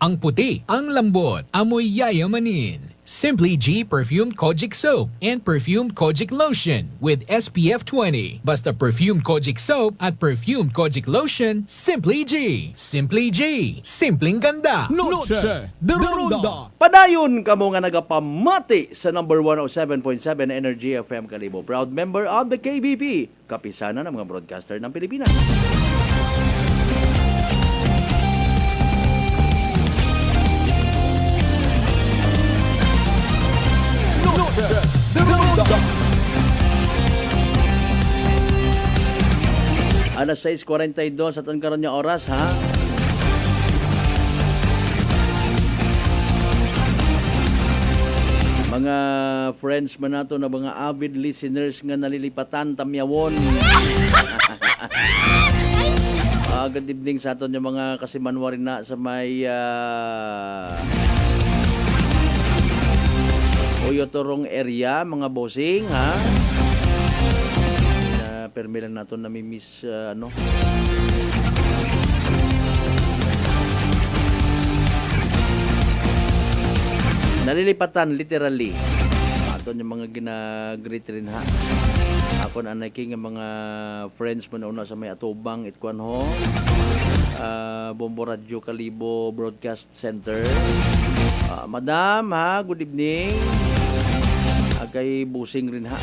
Ang puti, ang lambot, amoy yayamanin. Simply G Perfumed Kojic Soap and Perfumed Kojic Lotion with SPF 20. Basta Perfumed Kojic Soap at Perfumed Kojic Lotion, Simply G. Simply G. Simpleng ganda. Noche de Ronda. Padayon kamo nga nagapamati sa number 107.7 Energy FM Kalibo. Proud member of the KBP, kapisanan ng mga broadcaster ng Pilipinas. Alas 6:42 at ang karon niya oras, ha? Mga friends man nato na mga avid listeners nga nalilipatan tamyawon. Good evening sa aton yung mga kasimanwa rin na sa may Oyotorong area, mga bossing, ha? Permi lang natin namimiss, nalilipatan, literally. Aton yung mga ginagreet rin, ha? Ako na naking mga friends mo na una sa may Atubang, Itkuan ho. Bombo Radio Kalibo Broadcast Center. Madam, ha? Good evening. Kay busing rin, ha?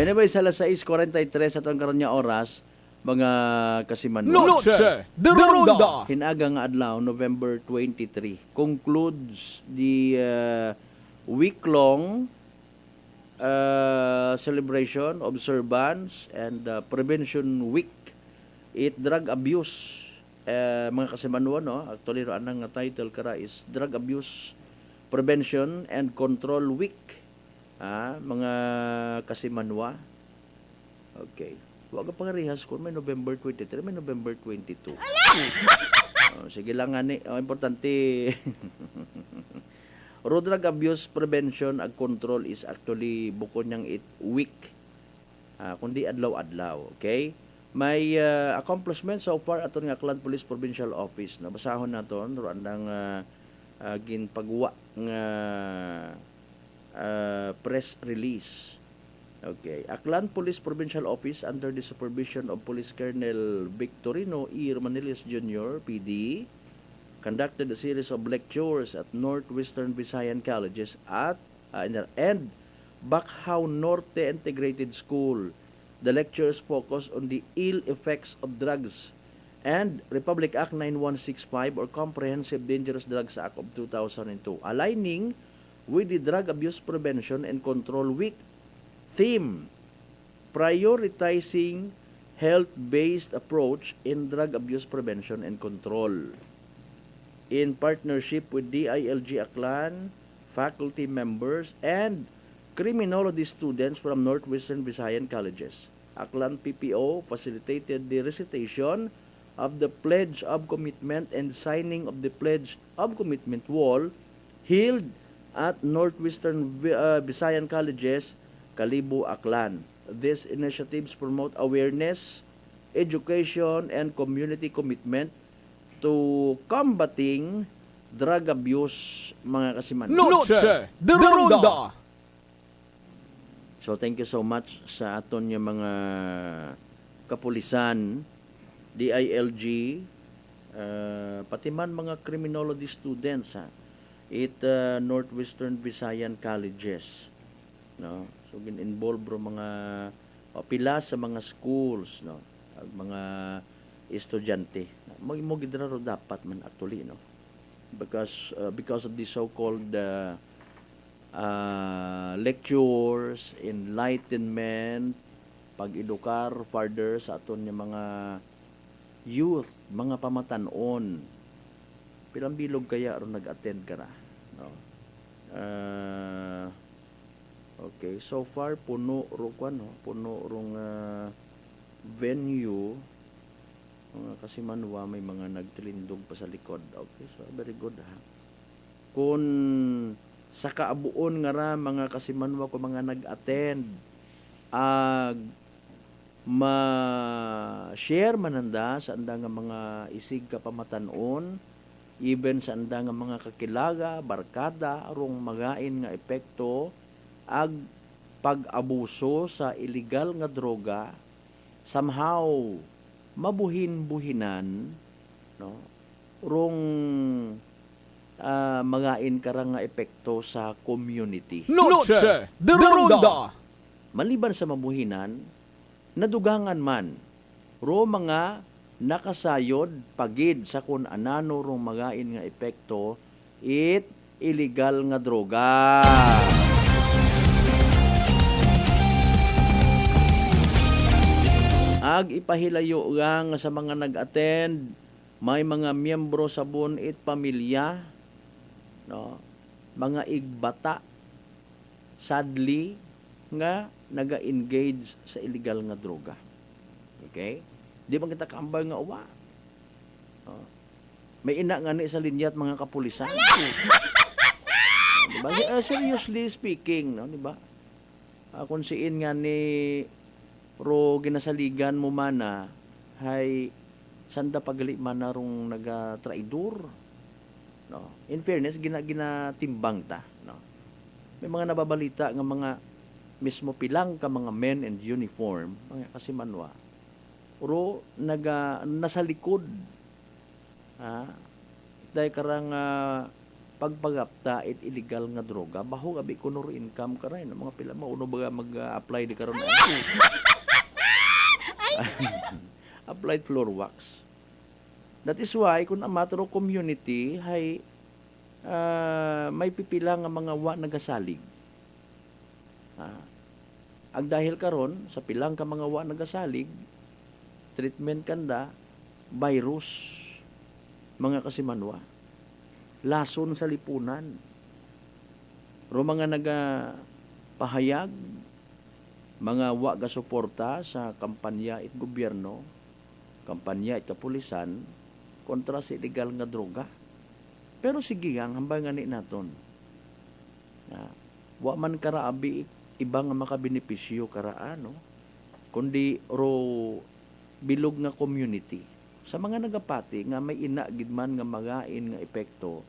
Anyway, sa alas 6:43 at ang karon niya oras, mga kasimanwa. Noche de Ronda. Hinagang adlaw, November 23, concludes the week-long celebration, observance, and prevention week. Drug abuse. Mga kasimanwa, no? Actually, anang title kara is Drug Abuse Prevention and Control Week. Mga kasimanwa. Okay. Huwag ka pang rehas kung may November 23, may November 22. Sige lang nga ni. Importante. Road drug abuse prevention and control is actually bukod niyang week. Kundi adlaw-adlaw. Okay? May accomplishment so far aton nga Aklan Police Provincial Office. Nabasahon naton roandang ginpagwa nga press release. Okay. Aklan Police Provincial Office under the supervision of Police Colonel Victorino E. Romaniles Jr., PD, conducted a series of lectures at Northwestern Visayan Colleges and Bacau Norte Integrated School. The lectures focus on the ill effects of drugs and Republic Act 9165 or Comprehensive Dangerous Drugs Act of 2002, aligning with the Drug Abuse Prevention and Control Week theme, prioritizing health-based approach in drug abuse prevention and control. In partnership with DILG Aklan, faculty members, and criminology students from Northwestern Visayan Colleges. Aklan PPO facilitated the recitation of the Pledge of Commitment and signing of the Pledge of Commitment wall held at Northwestern Visayan Colleges, Kalibo, Aklan. These initiatives promote awareness, education, and community commitment to combating drug abuse, mga kasiman. Noche de Ronda. So thank you so much sa aton yung mga kapulisan, DILG, pati man mga criminology students Northwestern Visayan Colleges, no? So gin-involve ro mga pila sa mga schools, no? Mga estudyante. Mo gidra ro dapat man actually, no? Because of the so-called lectures, enlightenment, pag-edukar further sa aton yung mga youth, mga pamatanon. Pilang bilog kaya ron nag-attend ka na, no? Okay, so far puno rong venue. Kasi manwa may mga nagtilindog pa sa likod. Okay, so very good, ha. Kung sa kaabuon nga ra mga kasimanwa ko mga nag-attend, ma-share mananda sa anda nga mga isig kapamatanon, even sa anda nga mga kakilaga, barkada, arong magain nga epekto ag pag-abuso sa illegal nga droga, somehow mabuhin-buhinan, no? Rong magain karang nga epekto sa community. Noche de Ronda. Maliban sa mabuhinan, nadugangan man ro mga nakasayod pagid sa kun anano rong magain nga epekto illegal nga droga. Ag ipahilayo nga sa mga nag-attend, may mga miyembro sa bunit pamilya, no? Mga igbata, sadly, nga naga-engage sa illegal nga droga. Okay? Di ba kita kaambay nga uwa? May ina nga ni sa linyat mga kapulisan. Diba? Seriously speaking, no? Diba? Kung siin nga ni ro ginasaligan mo mana hay sanda pagali man rong naga-traidor, no? In fairness ginatimbang ta, no? May mga nababalita nga mga mismo pilang ka mga men in uniform mga kasimanwa ro nasa likod, dahil karang pagpagapta illegal nga droga baho abi kuno income karay no? Mga pila mauno ba mag-apply di karon applied floor wax. That is why kung amatro community hay may pipila nga mga wa nagasalig. Ag dahil karon sa pilang ka mga wa nagasalig, treatment kanda virus mga kasimanwa. Lason sa lipunan. Ro mga nagapahayag, mga waga suporta sa kampanya at gobyerno, kampanya at kapulisan kontra sa illegal nga droga. Pero sige ang hambay nga ni naton. Wa man karaabi ibang nga makabenepisyo karaan, no? Kundi ro bilog nga community. Sa mga nagapati nga may ina gidman nga magain nga epekto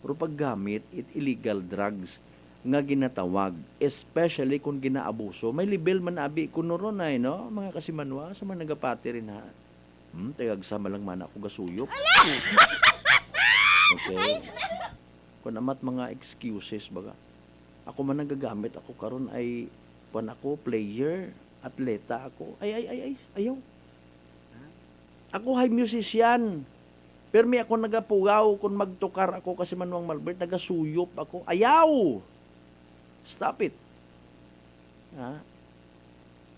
ro paggamit it illegal drugs nga ginatawag, especially kung ginaabuso. May libel man abi kuno ron ay, no? Mga kasimanwa sa mga nagapati rin, ha. Tagagsama lang man ako gasuyop. Okay. Kung amat mga excuses baga. Ako man nagagamit ako karon ay pan ako player, atleta ako. Ayaw. Ako hay musician. Pero may ako nagapugaw kung magtukar ako kasi Manuang Malbert, nagasuyop ako. Ayaw! Stop it.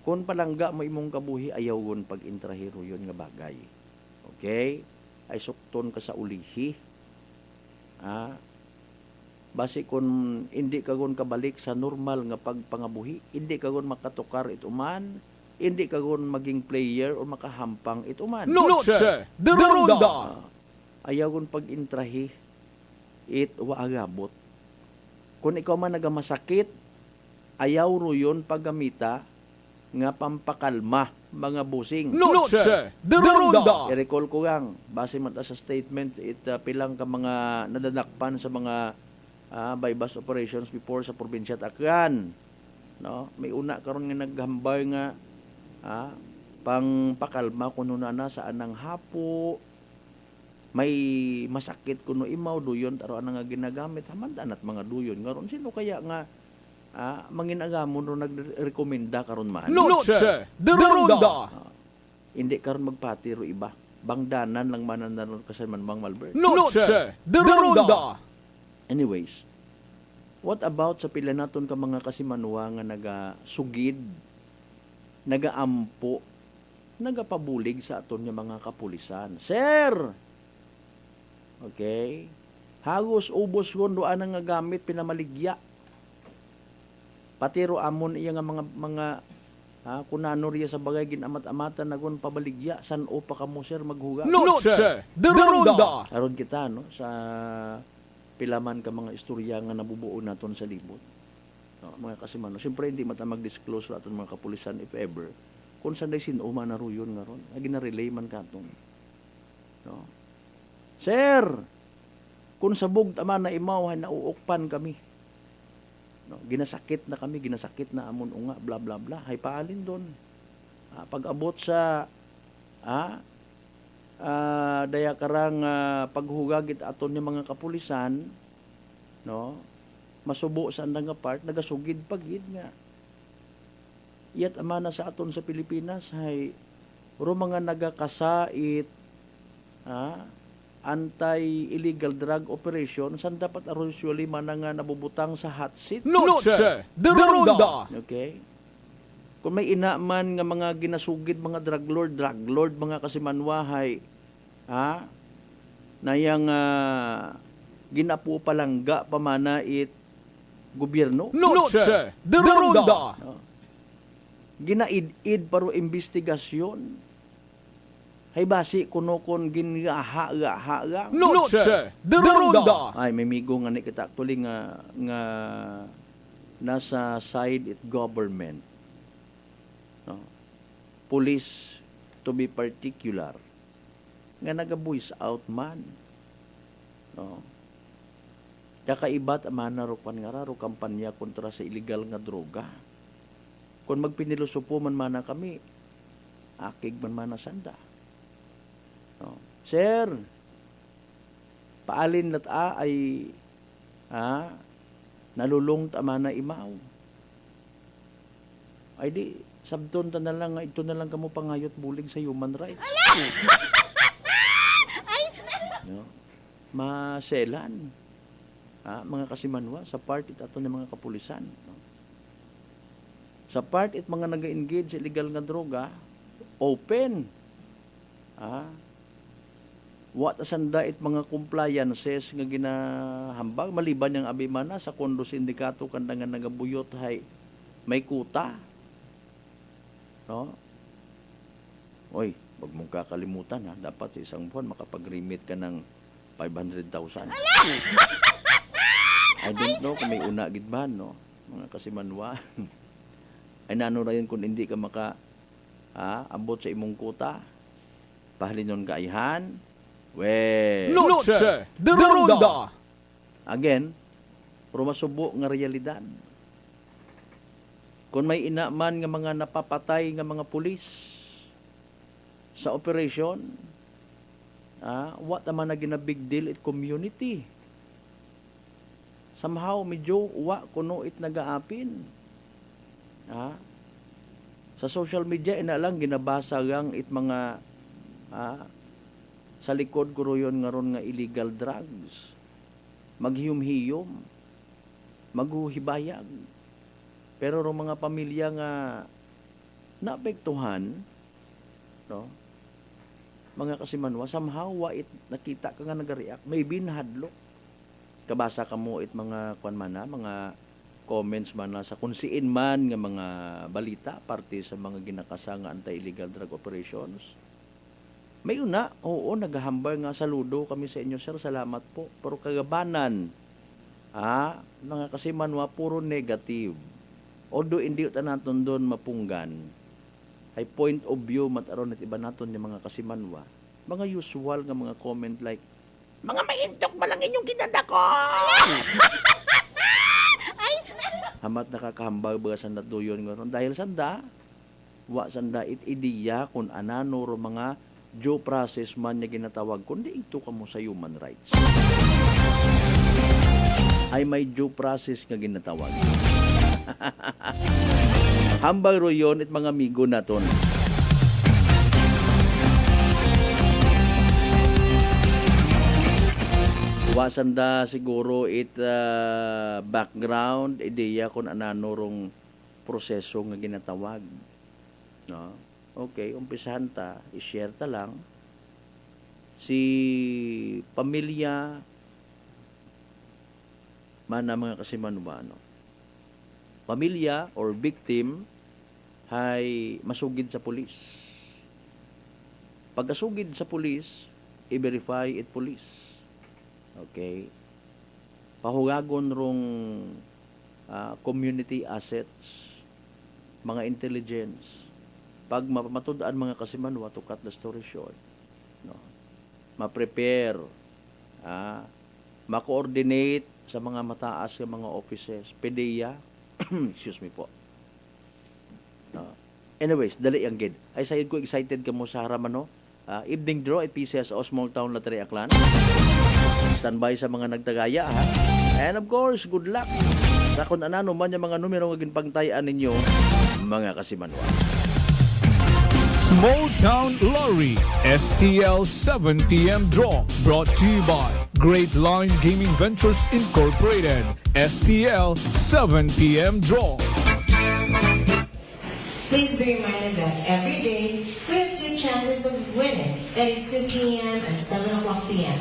Kung palangga mo imong kabuhi, ayaw yun pag intrahero yun nga bagay. Okay? Ay sukton ka sa ulihi. base kung hindi ka gon kabalik sa normal nga pagpangabuhi, hindi ka gon makatukar ituman, hindi ka gon maging player o makahampang ituman. Noche de Ronda. Ayaw gon pag-intrahi it waagabot. Kung ikaw man nagamasakit, ayaw ro yun paggamita nga pampakalma mga busing. Noche de Ronda. I-recall ko gang, base man ta sa statement, pilang ka mga nadadakpan sa mga bypass operations before sa probinsya at Aklan. No? May una karon nga naghambay nga pang pakalma kuno na sa anang hapo, may masakit kuno imaw duyon taro anang nga ginagamit hamandan at mga duyon ngaron sino kaya nga manginagamo no nagrekomenda karon man. Noche de Ronda. Hindi karon magpati ro iba, bangdanan lang manan nanon kasaman Mang Malbert. Noche de Ronda. Anyways, what about sa pila naton ka mga kasimanwa nga nagasugid, nagaampo, nagapabulig sa aton nga mga kapulisan? Sir! Okay? Hagos ubos kon doan nga gamit pinamaligya. Pati ro amon iya nga mga kunano riya sa bagay ginamat-amatan nagon pabaligya san o pa kamo sir maghuga. Noche de Ronda. Aron kita no sa pilaman ka mga istorya nga nabubuo naton sa libot. No, mga kasimano, siyempre hindi mata mag-disclose aton mga kapulisan if ever. Kung saan day sinuma na ruyon nga ron, gina-relay man katon. No. Sir, kung sabog tama na imaw nauukpan kami. No, ginasakit na kami, ginasakit na amon unga, bla bla bla. Hay paalin doon. Pag-abot sa daya karang paghugagit aton ni mga kapulisan, no, masubo sa andang nga part nagasugid pagid nga iyat amana sa aton sa Pilipinas hay ro mga nagakasait anti-illegal drug operation san dapat usually man nga nabubutang sa hot seat. Noche de Ronda. Okay. Kung may inaman nga mga ginasugid mga drug lord mga kasimanwahay nayang ginapu palangga pamanait gobyerno. Noche de Ronda. Ginaid-id paro investigasyon. Hay basi kuno kon gingaha. Noche de Ronda. Ay may migo nga ni kita actually nga nasa side it government. No. Police to be particular nga naga-voice out man. No. Kakaibat man na ro kampanya kontra sa illegal nga droga. Kung magpinilosopo man kami, akig man sanda. No. Sir, paalin lat ay nalulong tama na imaw. Ay di, sabton ta na lang, ito na lang kamo pangayot bulig sa human rights. No? Maselan. Mga kasimanwa, sa part it ato ng mga kapulisan. No? Sa part it mga nag-engage sa illegal nga droga, open. What asanda it mga compliances nga ginahambag, maliban yung abimana sa kondo sindikato kandangan nagabuyot hay may kuta. No? Oy, wag mong kakalimutan dapat sa isang buwan makapag-remit ka ng 500,000. I don't know kung may una gid ba no, mga kasimanwa. Ay nano ra yun kung hindi ka abot sa imong kuta. Pahalinon kaihan. Noche de Ronda. Again, pero masubo nga realidad. Kung may inaman nga mga napapatay nga mga pulis sa operation, what naman na gina-big deal it community. Somehow, medyo kuno it nagaapin. Sa social media, lang ginabasa gang it mga sa likod ko yun nga ron nga illegal drugs. Maghiyom-hiyom. Maghuhibayag. Pero ro mga pamilya nga naapektuhan, no? Mga kasimanwa, somehow, nakita ka nga nag-react, maybe nahadlok. kabasa ka mo it mga kwan man na, mga comments man na sa kunsiin man nga mga balita parte sa mga ginakasa nga anti-illegal drug operations. May una, oo, naghahambal nga saludo kami sa inyo, sir. Salamat po. Pero kagabanan, nga kasi manwa, puro negative. Although hindi natin doon mapunggan, ay point of view mataron at iba natin yung mga kasimanwa. Mga usual nga mga comment like, mga maintok ba lang inyong ginadako? Hamat nakakahambal ba sa natuyon nga ron? Dahil sanda, wa sanda it ideya kung anano ro mga due process man niya ginatawag, kundi ito ka mo sa human rights. Ay may due process nga ginatawag. Hambal ro yun at mga amigo naton. Wasan da siguro it background, ideya kung anano rong proseso nga ginatawag. No? Okay, umpisahan ta, i-share ta lang. Si pamilya man na mga kasimanubano. Pamilya or victim ay masugid sa pulis. Pagkasugid sa pulis, i-verify it police. Okay? Pahugagon rong community assets, mga intelligence. Pag mamatudaan mga kasimanwa, to cut the story short, no? Ma-prepare, ma-coordinate sa mga mataas ng mga offices, PDEA, excuse me po. Anyways, dali ang gid. Ay sayod ko excited ka mo sa haraman, no? Evening draw at PCSO Small Town Latari Aklan. Standby sa mga nagtagaya, ha? And of course, good luck sa kung anano man yung mga numero nga ginpangtayan ninyo, mga kasimanwa. Small Town Lottery STL 7 p.m. Draw brought to you by Great Line Gaming Ventures Incorporated. STL 7 p.m. Draw. Please be reminded that every day we have 2 chances of winning. That is 2 p.m. and 7 o'clock p.m.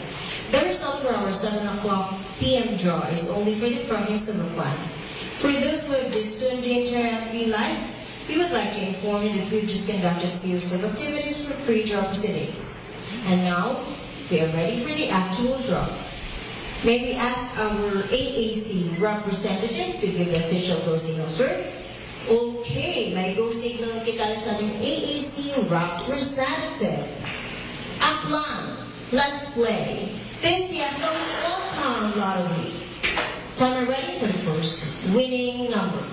The result for our 7 o'clock p.m. draw is only for the province of Aklan. For those who have just tuned into our FB Live, we would like to inform you that we've just conducted a series of activities for pre-draw proceedings. And now, we are ready for the actual draw. May we ask our AAC representative to give the official go signal, sir? Okay, may go signal kita sa ating AAC representative. Aklan, let's play PCSO Small Town Lottery. Timer ready for the first winning number.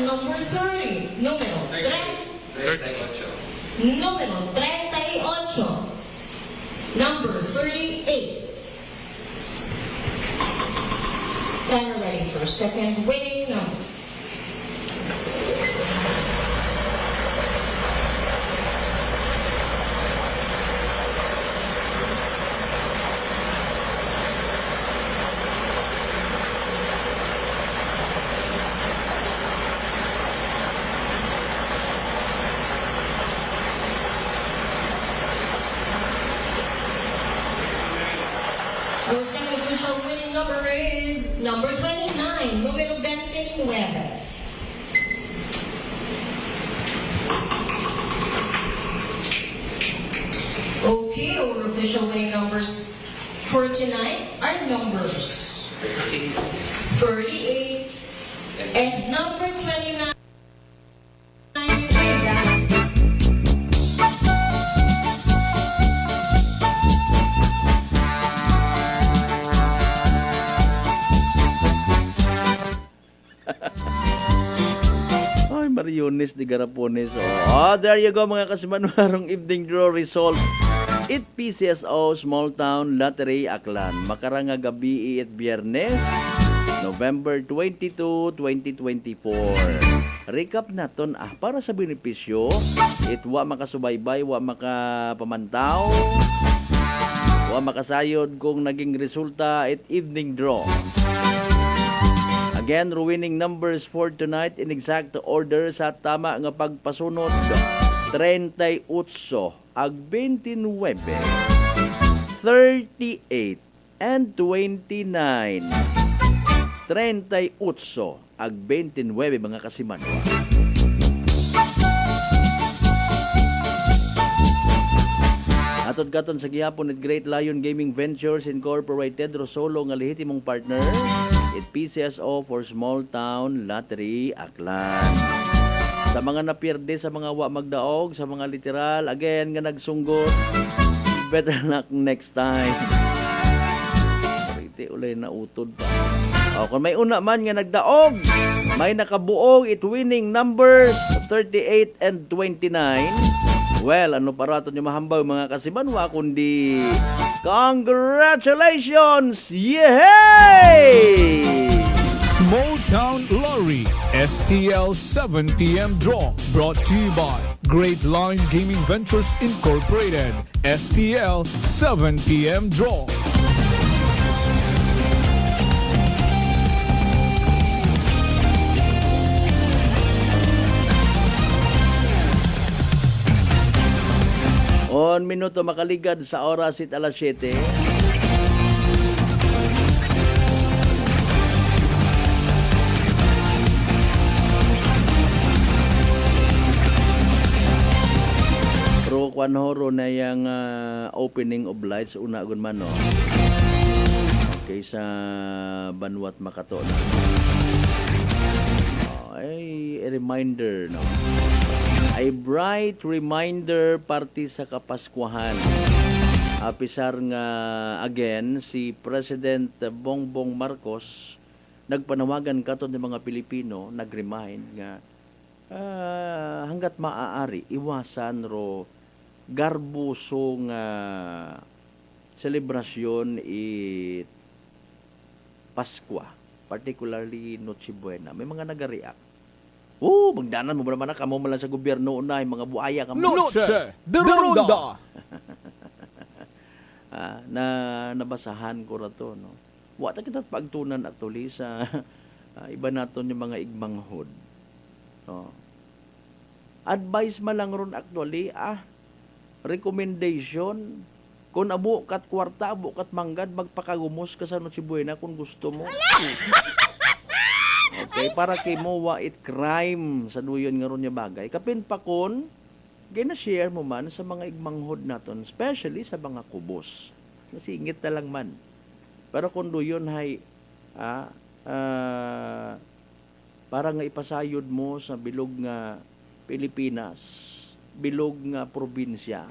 Number 30, número 38. Número 38. Number 38. Timer ready for second winning number. Our second official winning number is number 29, número 29. Okay, our official winning numbers for tonight are numbers 38 and number 29. Ay, Mariones de Garapones. Oh, there you go mga kasimanwarong evening draw result. It PCSO Small Town Lottery Aklan. Makaranga gabi at Biyernes, November 22, 2024. recap naton para sa benepisyo wa makasubaybay, wa makapamantaw, wa makasayod kung naging resulta evening draw. Again, winning numbers for tonight in exact order sa tama nga pagpasunod 38 ag 29, 38 and 29. 38 ag 29 mga kasimanwa. Atod katon sa gihapon at Great Lion Gaming Ventures Incorporated, Rosolo nga lehitimong partner at PCSO for Small Town Lottery Aklan. Sa mga napierde, sa mga wa magdaog, sa mga literal, again nga nagsunggot, better luck next time. Iti ulay na utod pa. O, kung may una man nga nagdaog, may nakabuog winning numbers 38 and 29. Well, ano para ito nyo mahambaw mga kasimanwa, kundi congratulations! Yehey! Small Town Lottery STL 7 p.m. draw brought to you by Great Lion Gaming Ventures Incorporated. STL 7 p.m. draw. On minuto makaligad sa oras it alas 7. Pro kwanhoro na yung opening of lights una agun man no. Okay sa Banwat Makato na. Ay reminder no. Ay bright reminder party sa Kapaskuhan. Apisar nga again si President Bongbong Marcos nagpanawagan katon ng mga Pilipino, nag-remind nga hanggat maaari iwasan ro garbuso nga selebrasyon it Paskwa, particularly Noche Buena. May mga nag-react. Magdanan mo ba naman na kamo malang sa gobyerno na yung mga buaya kamo. Noche de Ronda. Na nabasahan ko na to, no. Wata kita pagtunan actually sa iba naton yung mga igmanghod. No. Advice malang ron actually, recommendation, kung abo kat kwarta, abo kat manggad, magpakagumos ka sa Noche Buena kung gusto mo. Okay, para kay mo wa it crime sa duyon nga ron niya bagay. Kapin pa kon, gina-share mo man sa mga igmanghod naton, especially sa mga kubos. Nasingit na lang man. Pero kung duyon hay, para nga ipasayod mo sa bilog nga Pilipinas, bilog nga probinsya,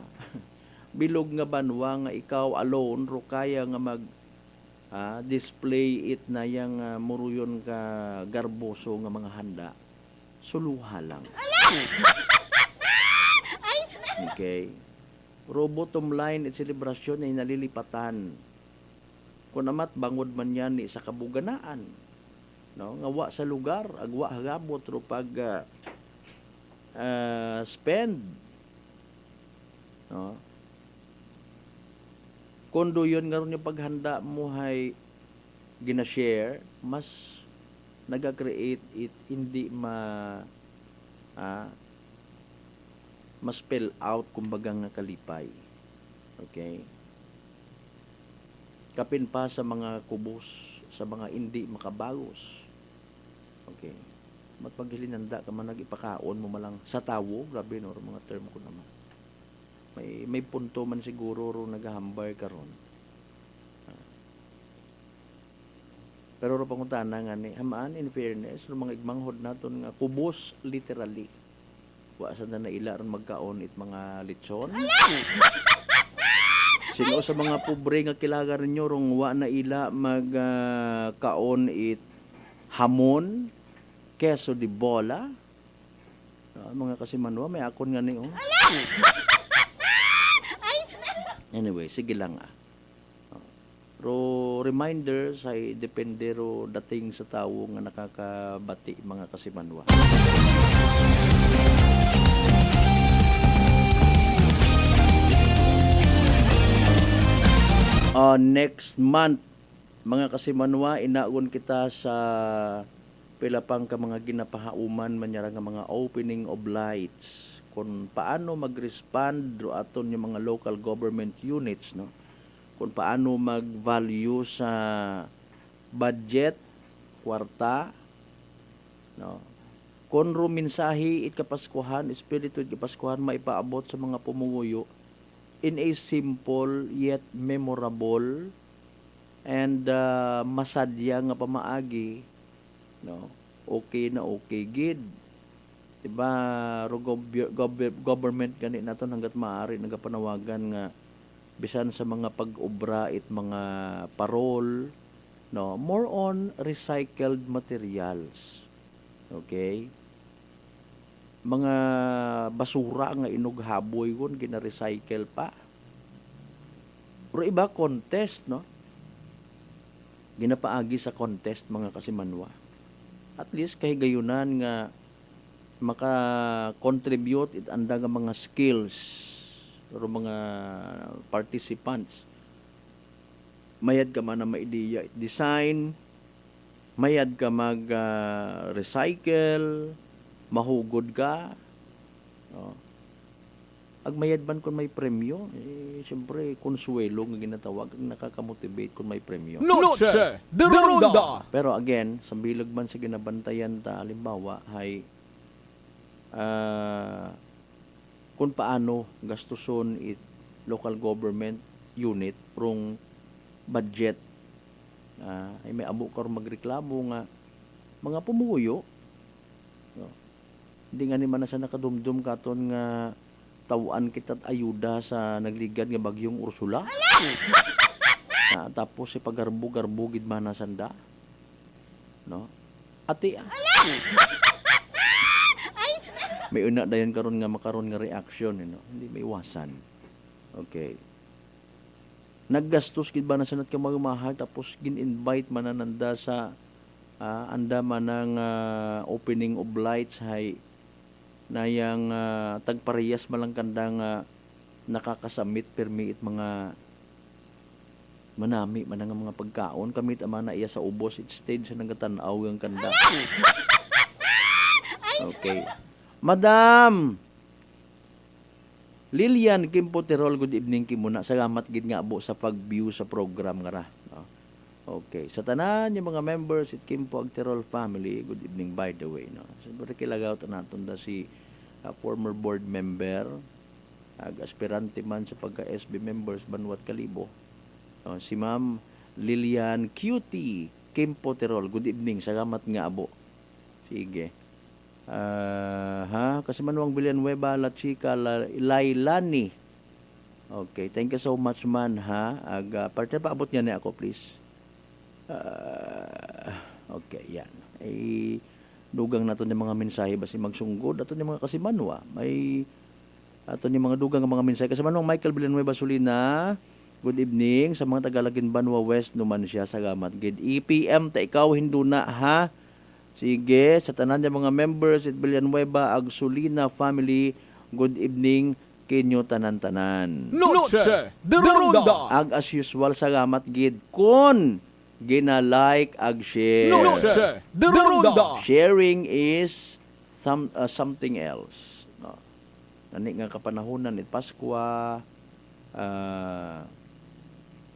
bilog nga banwa nga ikaw alone ro kaya nga mag display it na yang muruyon ka garboso nga mga handa, suluha lang. Okay. Pero bottom line at selebrasyon ay nalilipatan. Kung amat bangod man yan sa kabuganaan. No? Ngawa sa lugar, agwa hagabot ro pag spend. No? Kundo yun nga rin yung paghanda mo ay gina-share, mas nag-create it, hindi spell out kumbaga nga kalipay. Okay? Kapin pa sa mga kubos, sa mga hindi makabagos. Okay? Matpaghilinanda ka man nag-ipakaon mo malang sa tawo, grabe no, mga term ko naman. May punto man siguro ro naghahambay karon. Pero ro pangutana nga ni hamaan in fairness ro mga igmanghod naton nga kubos literally. Wa sa na ila ron magkaon it mga litson. Sino sa mga pobre nga kilaga ninyo rong wa na ila magkaon it hamon, queso de bola. Mga kasimanwa may akon nga ni Anyway, sige lang Pero reminder say depende ro dating sa tawo nga nakakabati mga kasimanwa. Next month, mga kasimanwa, inaon kita sa pilapang ka mga ginapahauman manyara nga mga opening of lights kung paano mag-respond do aton yung mga local government units, no? Kung paano mag-value sa budget, kwarta, no? Kung ruminsahi it kapaskuhan, espiritu it kapaskuhan maipaabot sa mga pumunguyo in a simple yet memorable and masadya nga pamaagi, no? Okay na okay gid, diba? Government gani naton hanggat maaari nagapanawagan nga bisan sa mga pag-obra it mga parol, no, more on recycled materials, okay? Mga basura nga inughaboy kon gina-recycle pa. Pero iba contest, no? Ginapaagi sa contest mga kasimanwa. At least kahigayunan nga maka-contribute it anda nga mga skills or mga participants. Mayad ka man na maideya design, mayad ka mag-recycle, mahugod ka, no? Agmayad man kung may premyo, siyempre konsuelo nga ginatawag, nakakamotivate kung may premyo. Noche de Ronda. Pero again, sa bilag man sa ginabantayan ta, halimbawa, ay kung paano gastuson it local government unit prong budget, ay may abo ka magreklamo nga mga pumuyo, no? Hindi nga ni man na sa nakadumdum katon nga tawaan kita't ayuda sa nagligad nga bagyong Ursula. Tapos si pagarbo-garbo gid man na sanda, no? Ati may una dayon karon nga makaron nga reaction, no? Hindi may iwasan. Okay. Naggastos gid ba na sanat ka magmahal tapos gin-invite manananda sa anda man ng opening of lights hay na yang tagparehas malang kandang nakakasamit permit mga manami man nga mga pagkaon kamit ama na iya sa ubos it stage sa nagatanaw yung kanda. Okay. Madam Lilian Kimpo Tirol, good evening kimuna. Salamat gid nga abo sa pag-view sa program nga ra. No? Okay. Sa tanan yung mga members it Kimpo Tirol family, good evening by the way, no. Siyempre kilagaw ta naton da si former board member, aspirante man sa pagka-SB members Banwat Kalibo. Si Ma'am Lilian Cutie Kimpo Tirol, good evening. Salamat nga abo. Sige. Kasi manuang Villanueva La Chica Lailani. Okay, thank you so much man ha. Partner paabot niya ni ako please. Okay, yan. Dugang nato ni mga mensahe basi magsunggod ato ni mga kasimanwa. May ato ni mga dugang mga mensahe kasimanwa Michael Villanueva Sulina. Good evening sa mga tagalagin Banwa West numan siya. Salamat gid. EPM ta ikaw hinduna ha. Sige, sa tanan niya mga members at Villanueva Agsulina family, good evening kinyo tanan-tanan. Noche de Ronda. As usual, salamat gid kun gina-like ag share. Noche de Ronda. Sharing is something else. No. Nani nga kapanahonan it Paskwa,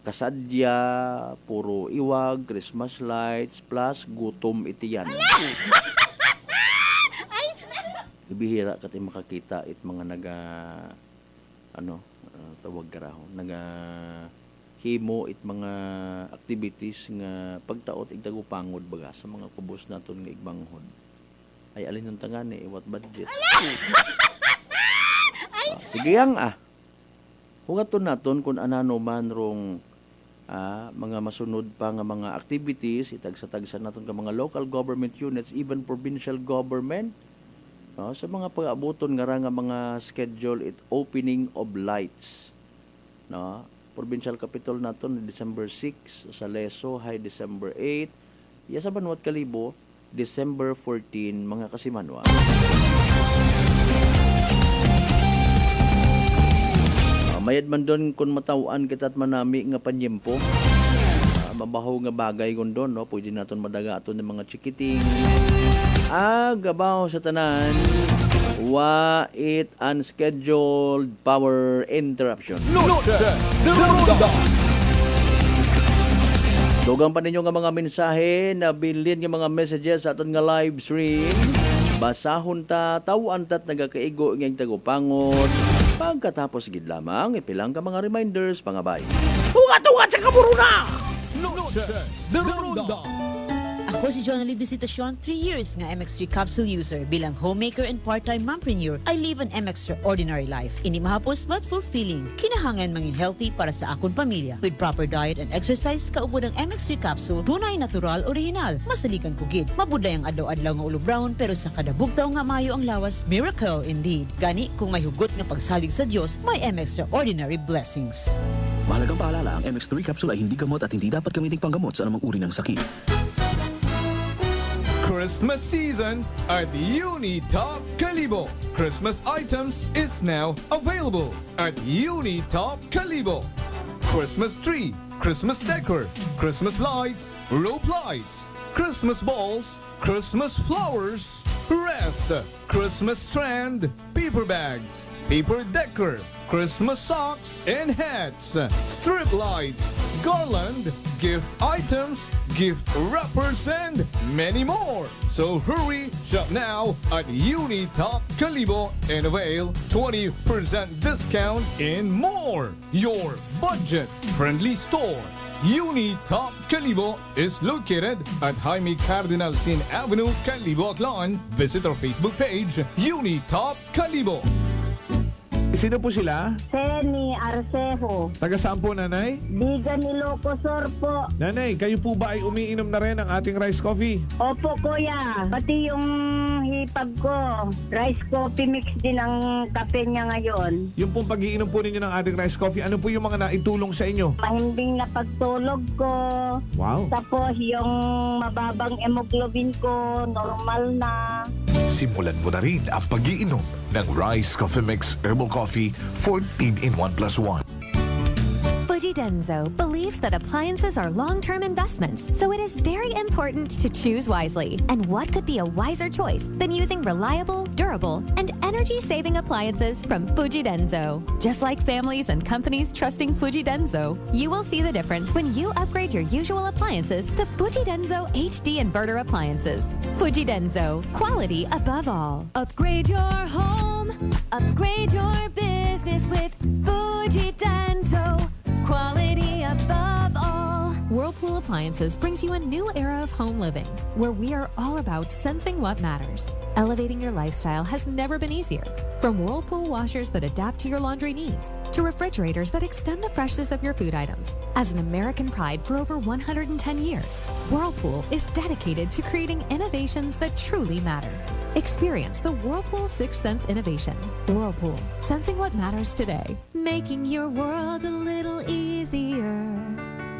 kasadya, puro iwag, Christmas lights, plus gutom iti yan. Ibihira kati makakita it mga tawag karaho, himo it mga activities nga pagtaot igtagupangod baga sa mga kubos naton nga igbanghod. Ay alin ng tangani, what budget? Sige yang hugaton naton kung anano man rong mga masunod pa nga mga activities itagsa-tagsa naton ka mga local government units, even provincial government, no? Sa mga pag-abuton nga mga schedule it opening of lights, no? Provincial capital naton December 6, sa Leso hay December 8, iya sa Banwat Kalibo December 14 mga kasimanwa. Mayad man doon kung matawaan kita at manami nga panyempo. Mabaho nga bagay kon doon, no? Pwede naton madaga aton ng mga chikiting. Gabaw sa tanan. Wa it unscheduled power interruption. Noche de Ronda. Dugang pa ninyo nga mga mensahe na bilin nga mga messages sa aton nga live stream. Basahon ta, tawaan ta't nagakaigo ng tagupangon. Pagkatapos gid lamang, ipilang ka mga reminders, pangabay. Ugat-ugat sa kaburuna! Noche de Ronda. Ako si Jonali Visitasyon, 3 years nga MX3 capsule user. Bilang homemaker and part-time mompreneur, I live an extraordinary life. Ini mahapos but fulfilling. Kinahangan mangin healthy para sa akong pamilya. With proper diet and exercise, kaupod ang MX3 capsule, tunay, natural, original. Masalikan ko gid. Mabuday ang adlaw-adlaw nga ulo brown, pero sa kada bugtaw nga mayo ang lawas, miracle indeed. Gani, kung may hugot nga pagsalig sa Diyos, may extraordinary blessings. Mahalagang paalala, ang MX3 capsule ay hindi gamot at hindi dapat gamitin panggamot sa anumang uri ng sakit. Christmas season at Unitop Kalibo. Christmas items is now available at Unitop Kalibo. Christmas tree, Christmas decor, Christmas lights, rope lights, Christmas balls, Christmas flowers, wreath, Christmas strand, paper bags, paper decor, Christmas socks and hats, strip lights, garland, gift items, gift wrappers, and many more. So hurry, shop now at Unitop Kalibo and avail 20% discount and more. Your budget-friendly store. Unitop Kalibo is located at Jaime Cardinal Sin Avenue, Kalibo, Aklan. Visit our Facebook page, Unitop Kalibo. Sino po sila? Seni Arcefo. Taga saan po, nanay? Bigan Ilocosur po. Nanay, kayo po ba ay umiinom na rin ng ating rice coffee? Opo, kuya. Pati yung hipag ko. Rice coffee mix din ang kape niya ngayon. Yung pong pag-iinom po ninyo ng ating rice coffee, ano po yung mga naitulong sa inyo? Mahimbing na pagtulog ko. Wow. Tapos yung mababang hemoglobin ko, normal na. Simulan mo na rin ang pag-iinom ng Rice Coffee Mix Herbal Coffee 14 in 1+1. Fujidenzo believes that appliances are long-term investments, so it is very important to choose wisely. And what could be a wiser choice than using reliable, durable, and energy-saving appliances from Fujidenzo? Just like families and companies trusting Fujidenzo, you will see the difference when you upgrade your usual appliances to Fujidenzo HD inverter appliances. Fujidenzo, quality above all. Upgrade your home, upgrade your business with Fujidenzo. Quality above all. Whirlpool Appliances brings you a new era of home living, where we are all about sensing what matters. Elevating your lifestyle has never been easier. From Whirlpool washers that adapt to your laundry needs, to refrigerators that extend the freshness of your food items. As an American pride for over 110 years, Whirlpool is dedicated to creating innovations that truly matter. Experience the Whirlpool Sixth Sense innovation. Whirlpool, sensing what matters today. Making your world a little easier.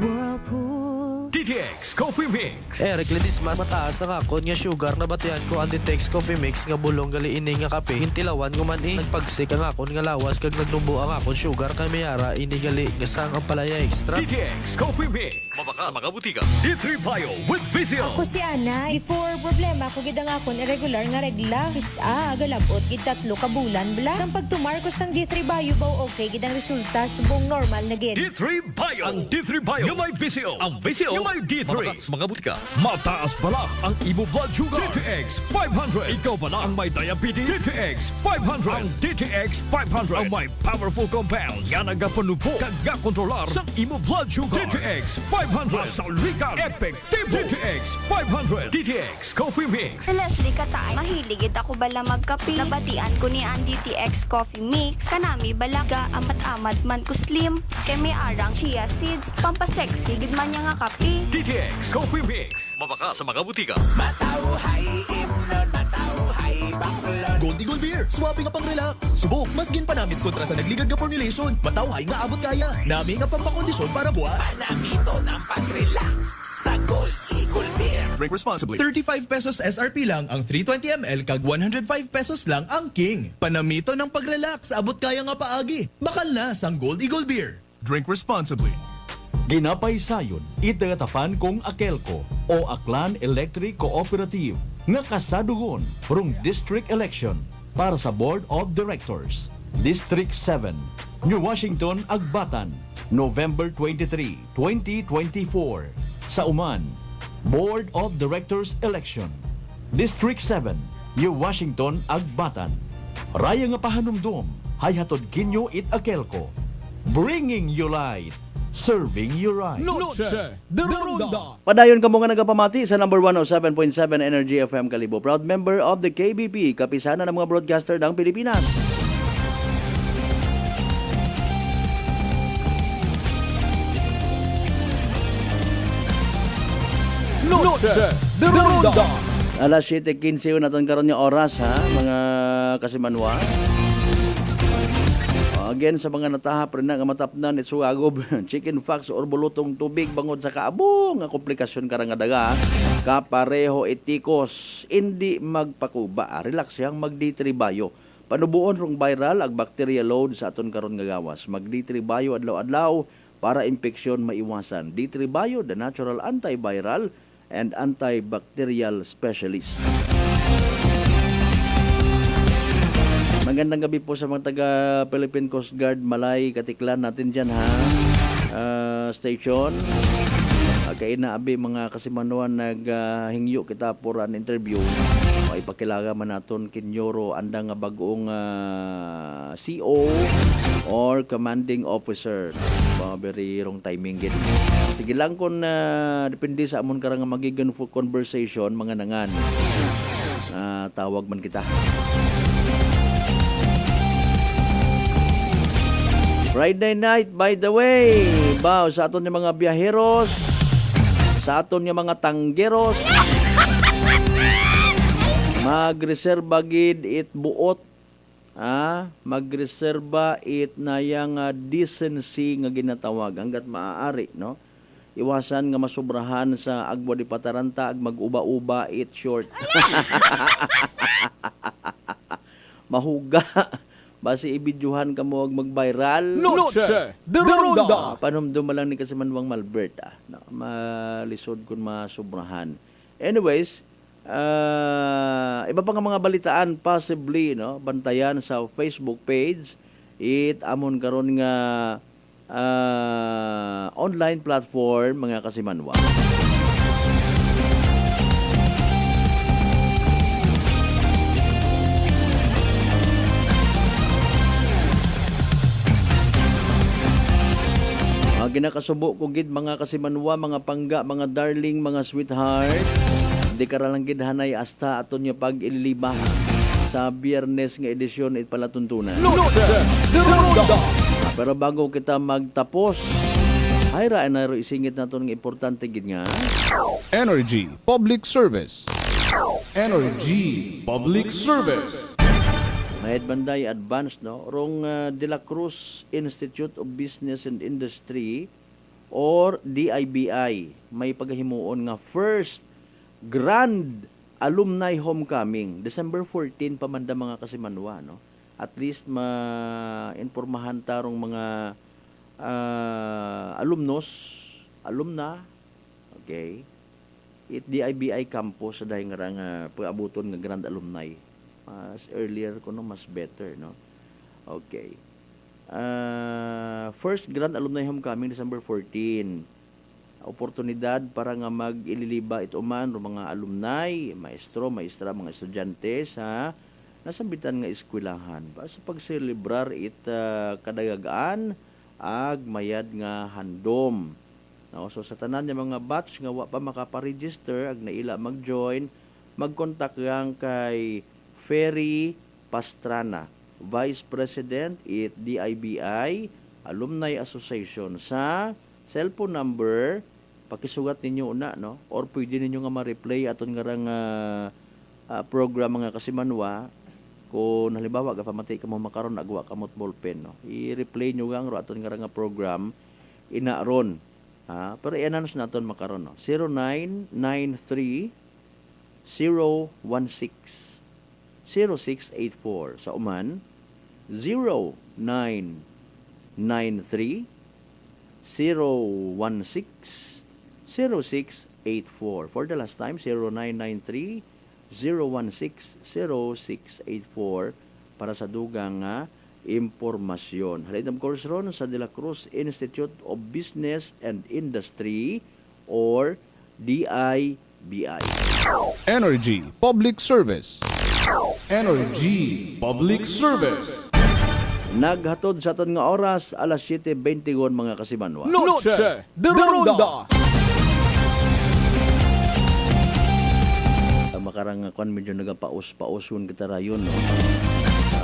Whirlpool. DTX Coffee Mix. Eric Ledis mas mataas ang akon nga sugar na batian ko ang DTX Coffee Mix nga bulong gali ini nga kape. Hintilawan ko man nagpagsik ang akon nga lawas kag nagnubo ang akon sugar kay mayara ini gali nga sang ang palaya extra. DTX Coffee Mix. Mabaka sa mga butika. D3 Bio with Vizio. Ako si Ana. Before problema ko gid ang akon irregular nga regla. Kisa agalabot gid 3 ka bulan bla. Sang pagtumar ko sang D3 Bio baw okay gid ang resulta subong normal na gid. D3 Bio. Ang D3 Bio yung may Vizio. Ang Vizio yung may D3. Mabaka sa mga butika. Mataas pala ang imo blood sugar. DTX 500. Ikaw pala ang may diabetes. DTX 500. Ang DTX 500 ang may powerful compounds nga nagapanubo kag gakontrolar sa imo blood sugar. DTX 500. Saulikan. Epektibo. DTX 500. DTX Coffee Mix. Leslie Katay, mahiligid ako bala magkape. Nabatian ko ni ang DTX Coffee Mix. Kanami balaga amat-amat man ko slim. Kay may arang chia seeds. Pampasexy gid man niya nga kape. DTX Coffee Mix. Mabaka sa mga butika. Matauhay, imnon, matauhay, bakulod. Gold Eagle Beer, swabe nga pang relax. Subok, mas ginpanamit kontra sa nagligad nga formulation. Matauhay nga abot kaya. Nami nga pampakondisyon para buwan. Panamito ng pag-relax sa Gold Eagle Beer. Drink responsibly. 35 pesos SRP lang ang 320 ml kag 105 pesos lang ang King. Panamito ng pag-relax, abot kaya nga paagi. Bakal na sang Gold Eagle Beer. Drink responsibly. Ginapay sayon, itagatapan kong Akelco o Aklan Electric Cooperative nga kasadugon rong district election para sa Board of Directors. District 7, New Washington, Agbatan, November 23, 2024. Sa Uman, Board of Directors Election. District 7, New Washington, Agbatan. Raya nga pahanumdum, hayhatod kinyo it Akelco. Bringing you light. Serving you right. Noche de Ronda. Padayon ka mo nga nagapamati sa number 107.7 Energy FM Kalibo. Proud member of the KBP, kapisanan ng mga broadcaster ng Pilipinas. Noche de Ronda. Alas 7:15 naton karon nga oras ha, mga kasimanwa. Again, sa mga natahap rin na nga matapnan, isuagob, chicken fox or bulutong tubig bangod sa kaabong nga komplikasyon karang daga, kapareho etikos, hindi magpakuba, relax yang magditribayo. Panubuon rong viral ag bacteria load sa aton karon nga gawas. Magditribayo adlaw-adlaw para infeksyon maiwasan. Ditribayo, the natural antiviral and antibacterial specialist. Magandang gabi po sa mga taga Philippine Coast Guard Malay, Katiklan natin dyan ha. Station. Kaya naabi mga kasimanuan naghingyo kita for an interview. Ipakilaga man naton kinyoro andang bagong CO or commanding officer. Very wrong timing gid. Sige lang kung depende sa amon karang magiging full conversation mga nangan. Tawag man kita. Friday night, by the way, bao sa aton yung mga biyaheros, sa aton yung mga tanggeros, magreserba gid it buot, magreserba it nayang decency nga ginatawag hanggat maaari, no? Iwasan nga masubrahan sa agwa di pataranta ag mag-uba-uba it short. Mahuga. Basi ibidyuhan ka mo ag mag-viral. Noche de Ronda. Panumdum lang ni Kasimanwang Malbert. Malisod kung masubrahan. Anyways, iba pa nga mga balitaan possibly, no? Bantayan sa Facebook page. Amon karon nga online platform mga Kasimanwang. Ginakasubo ko gid mga kasimanwa, mga pangga, mga darling, mga sweetheart. Di karalang gid hanay asta aton nya pag ililiba sa Biyernes nga edisyon it palatuntunan. Pero bago kita magtapos, hayra na isingit naton nga importante gid nga Energy Public Service. Energy Public Service. Mahid banday advance no rong De La Cruz Institute of Business and Industry or DIBI may paghimuon nga first grand alumni homecoming December 14 pamanda mga kasimanwa no. At least ma-informahan tarong mga alumna, okay. It DIBI campus sa dahing nga pag-abuton nga grand alumni. As earlier ko no, mas better, no? Okay. First Grand Alumni Homecoming, December 14. Oportunidad para nga mag-ililiba ito man ng mga alumni, maestro, maestra, mga estudyante sa nasambitan nga eskwelahan. Para sa pag-celebrar kadagagaan, ag mayad nga handom. No? So sa tanan niya mga batch nga wa pa makaparegister, ag naila mag-join, mag-contact lang kay Ferry Pastrana, Vice President at DIBI Alumni Association sa cellphone number pakisugat ninyo una no or pwede ninyo nga ma-replay aton nga program mga kasimanwa kung halimbawa gapamati ka mo makaron agwa kamot ballpen no i-replay nyo gang aton nga program inaron Pero i-announce naton makaron, no? 0993 016 0684. Sa uman, 0993 016 0684. For the last time, 0993 016 0684 para sa dugang nga impormasyon. Halid of course ron sa De La Cruz Institute of Business and Industry or DIBI. Energy Public Service. Energy Public Service. Naghatod sa aton nga oras alas 7:21 mga kasimanwa. Noche de Ronda. Makarang kon medyo nagapaus-pauson kita rayon, no.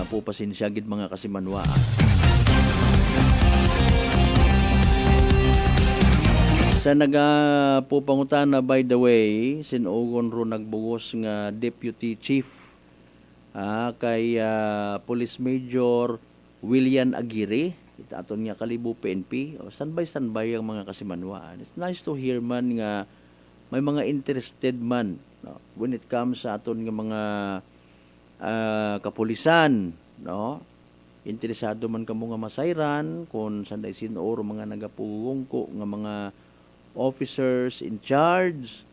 Po pasensya gid mga kasimanwa. Sa po pangutana, by the way, sinugon ro nagbugos nga Deputy Chief kay Police Major William Aguirre, aton nga Kalibo PNP. Standby ang mga kasimanwa. It's nice to hear man nga may mga interested man, no, when it comes sa aton nga mga kapulisan, no. Interesado man kamo nga masayran kung sanday sinor mga nagapugongko nga mga officers in charge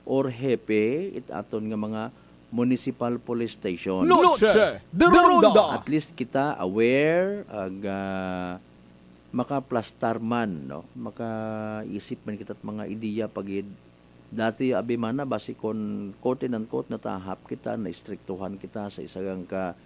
or hepe it aton nga mga municipal police station. Noche de Ronda. At least kita aware makaplastar man, no, makaisip man kita mga ideya pagid dati abi man na basi kon quote and unquote natahap kita na istriktuhan kita sa isang ka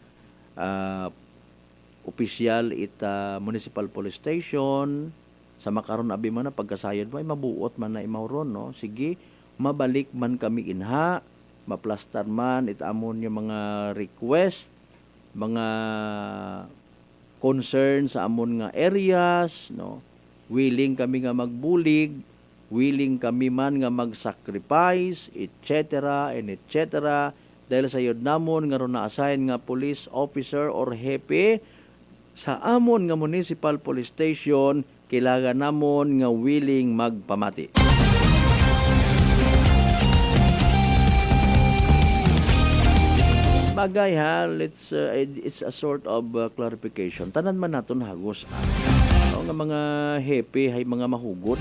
opisyal ita municipal police station sa makaron abi man na pagkasayod mo ay mabuot man na imawron, no. Sige, mabalik man kami inha, maplastar man it amon yung mga request, mga concern sa amon nga areas, no. Willing kami nga magbulig, willing kami man nga mag-sacrifice, etc. and etc. Dahil sa yod namon nga ron na-assign nga police officer or hepe sa amon nga municipal police station, kailangan namon nga willing magpamati. Bagay ha, it's a sort of clarification. Tanan man naton hagos nga mga hepe hay mga mahugot,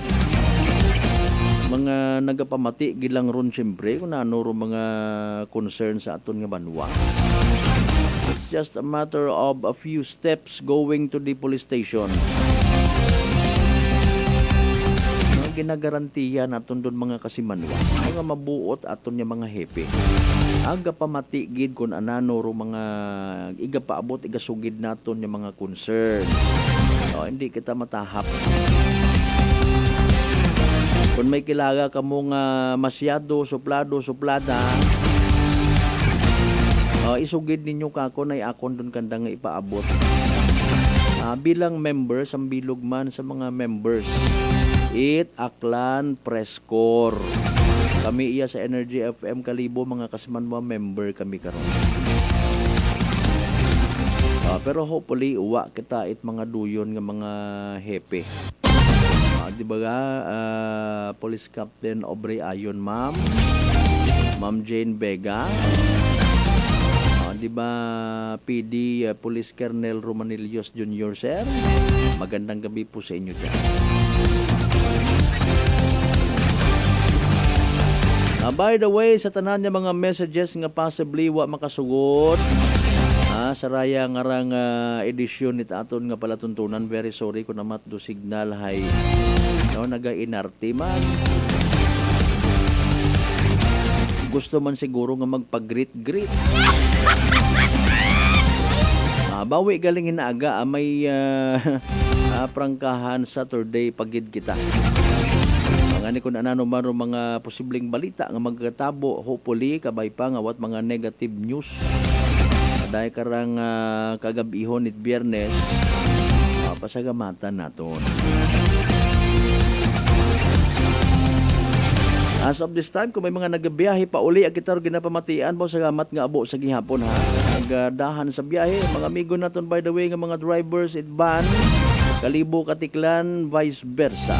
mga nagapamati gilang ron siyempre kung ano ron mga concern sa aton nga banwa. It's just a matter of a few steps going to the police station. Ginagarantiya naton doon mga kasimanwa, mga mabuot aton nga mga hepe. Aga pamati gid kun anano ro mga igapaabot igasugid naton nga mga concern. No, hindi kita matahap. Kung may kilaga kamo nga masyado suplada, isugid ninyo kako na akon doon kanda nga ipaabot. Bilang members, ang bilog man sa mga members, it Aklan Press Corps. Kami iya sa Energy FM Kalibo, mga kasimanwa member kami karon. Pero hopefully uwa kita it mga duyon nga mga hepe. Di ba Police Captain Aubrey Ayon, Ma'am Jane Vega, di ba PD Police Colonel Romanilios Jr. Sir, magandang gabi po sa inyo dyan. By the way, sa tanan niya mga messages nga possibly wa makasugot sa raya nga rang edisyon nit aton nga palatuntunan, very sorry kung namat do signal hay no naga-inarte man. Gusto man siguro nga magpag-greet. Bawi galing hinaaga may prangkahan Saturday pagid kita. Ngani kun anano man mga posibleng balita nga magkatabo, hopefully kabay pa nga wat mga negative news. Dahil karang kagabihon it Biyernes, pasagamatan naton. As of this time, kung may mga nagabiyahe pa uli, akitar ginapamatian po, sagamat nga abo sa gihapon ha. Nagdahan sa biyahe, mga amigo naton by the way, nga mga drivers it van, Kalibo Katiklan, vice versa.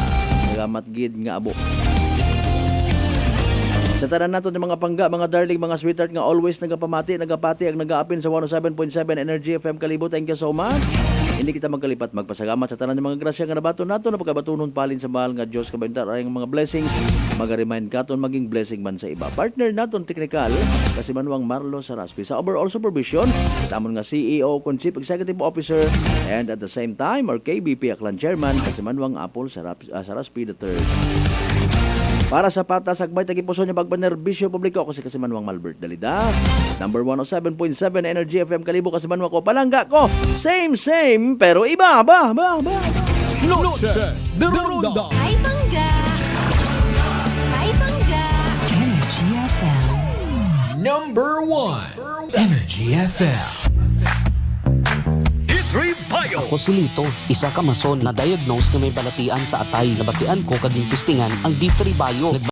Salamat gid nga abo. Sa tanan nato ng mga pangga, mga darling, mga sweetheart nga always nagapamati, nagapati ang nag-aapin sa 107.7 Energy FM Kalibo. Thank you so much. Hindi kita magkalipat magpasalamat sa tanan ng mga grasya nga nabato nato na pagkabatunon palin sa mahal nga Dios kabaytar ay mga blessings maga-remind katon maging blessing man sa iba. Partner naton technical kasi Manuang Marlo Saraspi sa overall supervision tamon nga CEO kon Chief Executive Officer and at the same time our KBP Aklan Chairman kasi Manuang Apple Saraspi III. Para sa patas, agbay tagipuso niya pagpanerbisyo publiko kasi Manuang Malbert Dalida. Number 107.7 Energy FM Kalibo kasi Manuang ko. Palangga ko, same pero iba, ba. Noche de Ronda. Ay, bangga! Ay, bangga! Energy FM. Number 1. Energy FM. Ako si Lito, isa ka mason na diagnose na may balatian sa atay. Nabatian ko kaging testingan ang D3 Bio.